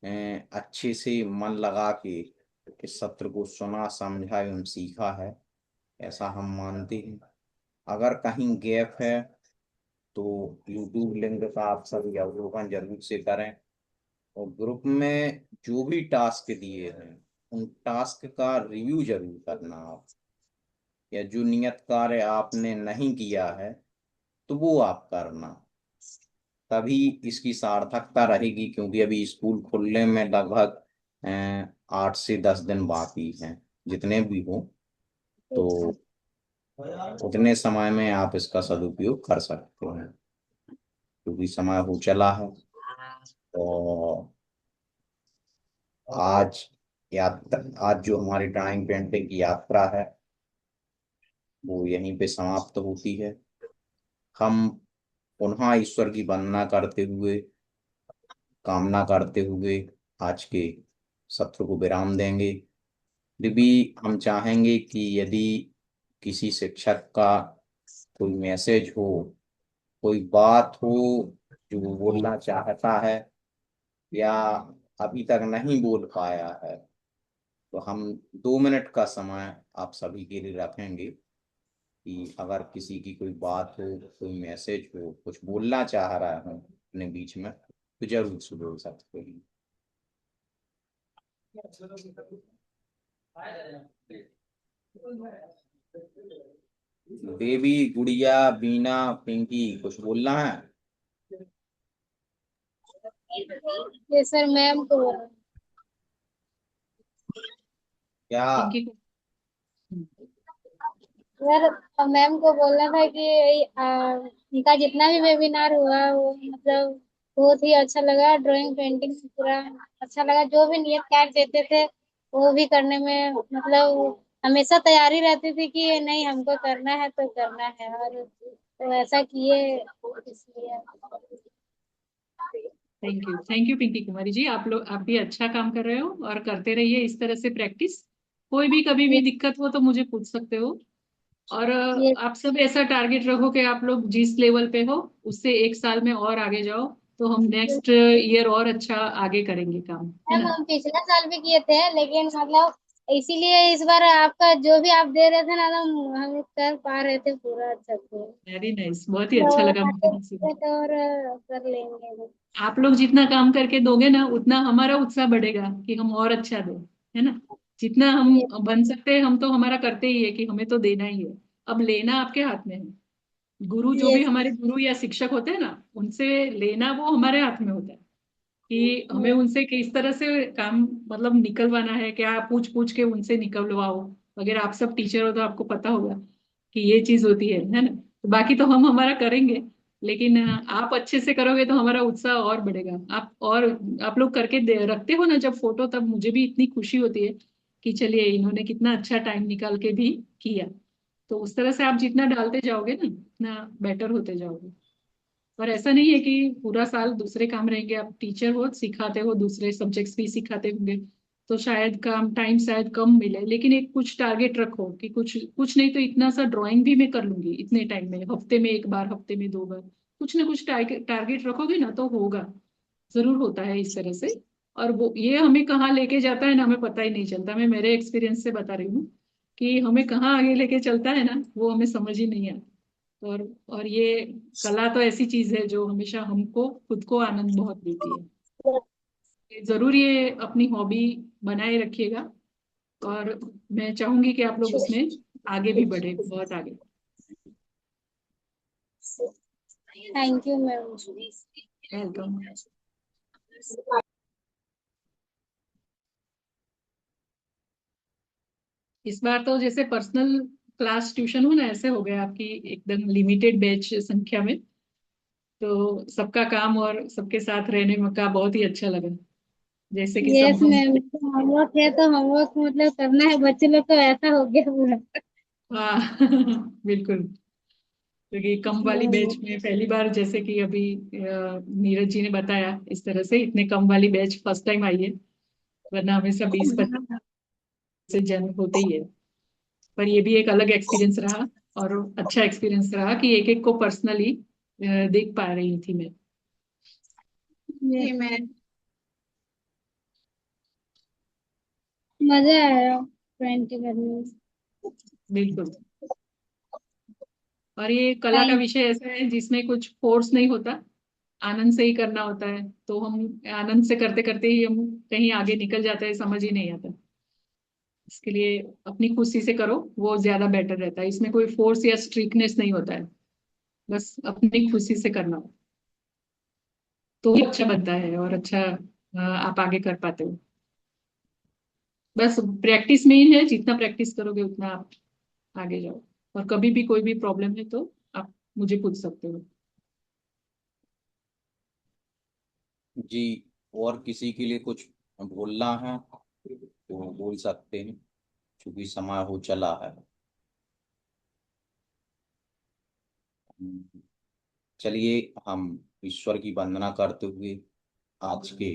Speaker 1: अच्छे से मन लगा के इस सत्र को सुना, समझा एवं सीखा है, ऐसा हम मानते हैं। अगर कहीं गैप है तो यूट्यूब लिंक का आप सभी अवलोकन जरूर से करें, और ग्रुप में जो भी टास्क दिए हैं उन टास्क का रिव्यू जरूर करना आप, या जो नियत कार्य आपने नहीं किया है तो वो आप करना, तभी इसकी सार्थकता रहेगी। क्योंकि अभी स्कूल खुलने में लगभग 8 से 10 दिन बाकी हैं, जितने भी हो, तो उतने समय में आप इसका सदुपयोग कर सकते हैं, क्योंकि समय हो चला है। और आज आज जो हमारी ड्राइंग पेंटिंग की यात्रा है वो यहीं पे समाप्त होती है। हम पुनः ईश्वर की वंदना करते हुए, कामना करते हुए आज के सत्र को विराम देंगे। फिर भी हम चाहेंगे कि यदि किसी शिक्षक का कोई मैसेज हो, कोई बात हो जो वो बोलना चाहता है या अभी तक नहीं बोल पाया है, तो हम 2 मिनट का समय आप सभी के लिए रखेंगे कि अगर किसी की कोई बात हो, कोई मैसेज हो, कुछ बोलना चाह रहा है अपने बीच में, तो जरूर से बोल सकते हैं। बेबी, गुड़िया, बीना, पिंकी, कुछ बोलना है
Speaker 4: ये सर मैम को बोला।
Speaker 1: क्या?
Speaker 2: पिंकी को
Speaker 4: सर मैम को बोलना था कि इनका जितना भी वेबिनार हुआ वो मतलब बहुत ही अच्छा लगा। ड्राइंग पेंटिंग पूरा अच्छा लगा। जो भी नियत कार्य देते थे वो भी करने में मतलब हमेशा तैयारी रहती थी कि नहीं हमको करना है तो करना है, और तो ऐसा किए इसलिए।
Speaker 2: Thank you Pinky Kumari ji. आप भी अच्छा काम कर रहे हो और करते रहिए इस तरह से प्रैक्टिस। कोई भी कभी भी
Speaker 4: ये,
Speaker 2: दिक्कत हो तो मुझे पूछ सकते हो। और
Speaker 4: ये
Speaker 2: आप सब ऐसा टारगेट रखो कि आप लोग जिस लेवल पे हो उससे एक साल में और आगे जाओ, तो हम नेक्स्ट ईयर और अच्छा आगे करेंगे काम, है
Speaker 4: मैम
Speaker 2: ना।
Speaker 4: हम पिछले साल भी किए थे लेकिन मतलब इसीलिए इस बार आपका जो भी आप दे रहे थे ना तो हम कर पा रहे थे पूरा अच्छे से।
Speaker 2: वेरी नाइस, बहुत ही
Speaker 4: तो
Speaker 2: अच्छा लगा मुझे
Speaker 4: आगे
Speaker 2: भी सुन के।
Speaker 4: तो और कर लेंगे।
Speaker 2: आप लोग जितना काम करके दोगे ना उतना हमारा उत्साह बढ़ेगा कि हम और अच्छा दें, है ना। जितना हम
Speaker 4: ये
Speaker 2: बन सकते हैं हम तो हमारा करते ही है कि हमें तो देना ही है। अब लेना आपके हाथ में है। गुरु जो
Speaker 4: ये
Speaker 2: भी हमारे गुरु या शिक्षक होते हैं ना उनसे लेना वो हमारे हाथ में होता है कि हमें उनसे किस तरह से काम मतलब निकलवाना है, क्या पूछ पूछ के उनसे निकलवाओ। अगर आप सब टीचर हो तो आपको पता होगा कि ये चीज होती है ना। तो बाकी तो हम हमारा करेंगे, लेकिन आप अच्छे से करोगे तो हमारा उत्साह और बढ़ेगा। आप लोग करके रखते हो ना जब फोटो, तब मुझे भी इतनी खुशी होती है कि चलिए इन्होंने कितना अच्छा टाइम निकाल के भी किया। तो उस तरह से आप जितना डालते जाओगे ना उतना बेटर होते जाओगे। और ऐसा नहीं है कि पूरा साल दूसरे काम रहेंगे। आप टीचर हो, सिखाते हो, दूसरे सब्जेक्ट्स भी सिखाते होंगे, तो शायद काम टाइम शायद कम मिले, लेकिन एक कुछ टारगेट रखो कि कुछ कुछ नहीं तो इतना सा ड्राइंग भी मैं कर लूंगी इतने टाइम में, हफ्ते में एक बार, हफ्ते में 2 बार। कुछ ना कुछ टारगेट रखोगे ना तो होगा, जरूर होता है इस तरह से। और वो ये हमें कहाँ लेके जाता है ना, हमें पता ही नहीं चलता। मैं मेरे एक्सपीरियंस से बता रही हूँ कि हमें कहाँ आगे लेके चलता है ना, वो हमें समझ ही नहीं आता। और ये कला तो ऐसी चीज है जो हमेशा हमको खुद को आनंद बहुत देती है। जरूर ये अपनी हॉबी बनाए रखिएगा, और मैं चाहूंगी कि आप लोग उसमें आगे भी बढ़े, बहुत आगे।
Speaker 4: Thank you ma'am.
Speaker 2: वेलकम। इस बार तो जैसे पर्सनल क्लास ट्यूशन हो ना, ऐसे हो गया आपकी एकदम लिमिटेड बैच संख्या में, तो सबका काम और सबके साथ रहने में का बहुत ही अच्छा लगा। जैसे कि
Speaker 4: यस
Speaker 2: सब हम,
Speaker 4: मैम, होमवर्क है तो होमवर्क मतलब करना है, बच्चे लोग को ऐसा हो गया पूरा।
Speaker 2: हाँ बिल्कुल। क्योंकि कम वाली बैच में पहली बार, जैसे कि अभी नीरज जी ने बताया, इस तरह से इतने कम वाली बैच फर्स्ट टाइम आई है, वरना हमेशा 20-25 से जन होते ही है। पर ये भी एक अलग एक्सपीरियंस रहा, और अच्छा एक्सपीरियंस रहा कि एक एक को पर्सनली देख पा रही थी मैं।
Speaker 3: जी मैम।
Speaker 4: मजा आया फ्रेंड के करने में।
Speaker 2: बिल्कुल। और ये कला का
Speaker 4: थैंक
Speaker 2: विषय ऐसा है जिसमें कुछ फोर्स नहीं होता, आनंद से ही करना होता है, तो हम आनंद से करते करते ही हम कहीं आगे निकल जाते हैं, समझ ही नहीं आता। इसके लिए अपनी खुशी से करो, वो ज्यादा बेटर रहता है। इसमें कोई फोर्स या स्ट्रिक्टनेस नहीं होता है, बस अपनी खुशी से करना हो तो ही अच्छा बनता है, और अच्छा आप आगे कर पाते हो। बस प्रैक्टिस में ही है, जितना प्रैक्टिस करोगे उतना आप आगे जाओ। और कभी भी कोई भी प्रॉब्लम है तो आप मुझे पूछ सकते हो।
Speaker 1: जी, और किसी के लिए कुछ बोलना है तो बोल सकते हैं, क्योंकि समय हो चला है। चलिए, हम ईश्वर की वंदना करते हुए आज के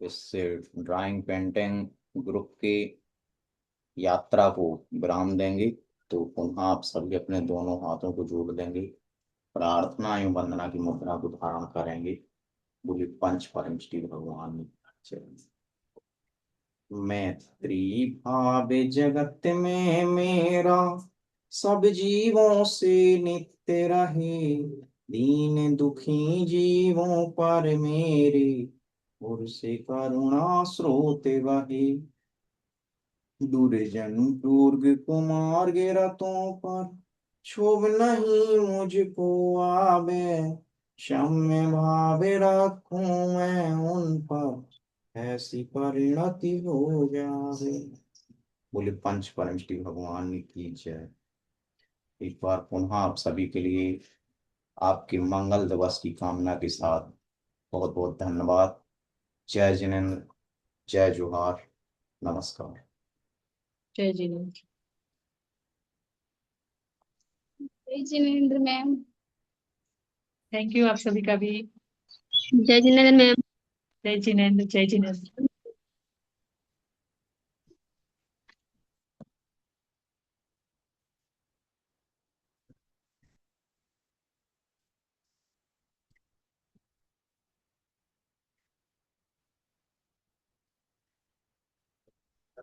Speaker 1: इस ड्राइंग पेंटिंग ग्रुप के यात्रा को विराम देंगे। तो पुनः आप सभी अपने दोनों हाथों को जोड़ देंगे, प्रार्थना एवं वंदना की मुद्रा को धारण करेंगे। बोले पंच परम श्री भगवान चरण। मैत्री भाव जगत में मेरा, सब जीवों से नित्य रहे। दीन दुखी जीवों पर मेरे, और से करुणा स्रोत बहे। दुर्जन दुर्ग कुमार गिरतों पर, क्षोभ नहीं मुझको आवे। क्षम्य भाव रखूं मैं उन पर, ऐसी परिणति हो जावे। बोले पंच परम श्री भगवान की जय। एक बार पुनः आप सभी के लिए आपके मंगल दिवस की कामना के साथ बहुत बहुत धन्यवाद। जय जिनेन्द्र, जय जोहार, नमस्कार।
Speaker 2: जय जिनेन्द्र।
Speaker 3: जय जिनेन्द्र मैम।
Speaker 2: थैंक यू आप सभी का भी।
Speaker 3: जय जिनेन्द्र मैम।
Speaker 2: जय जिनेन्द्र, जय जिनेन्द्र।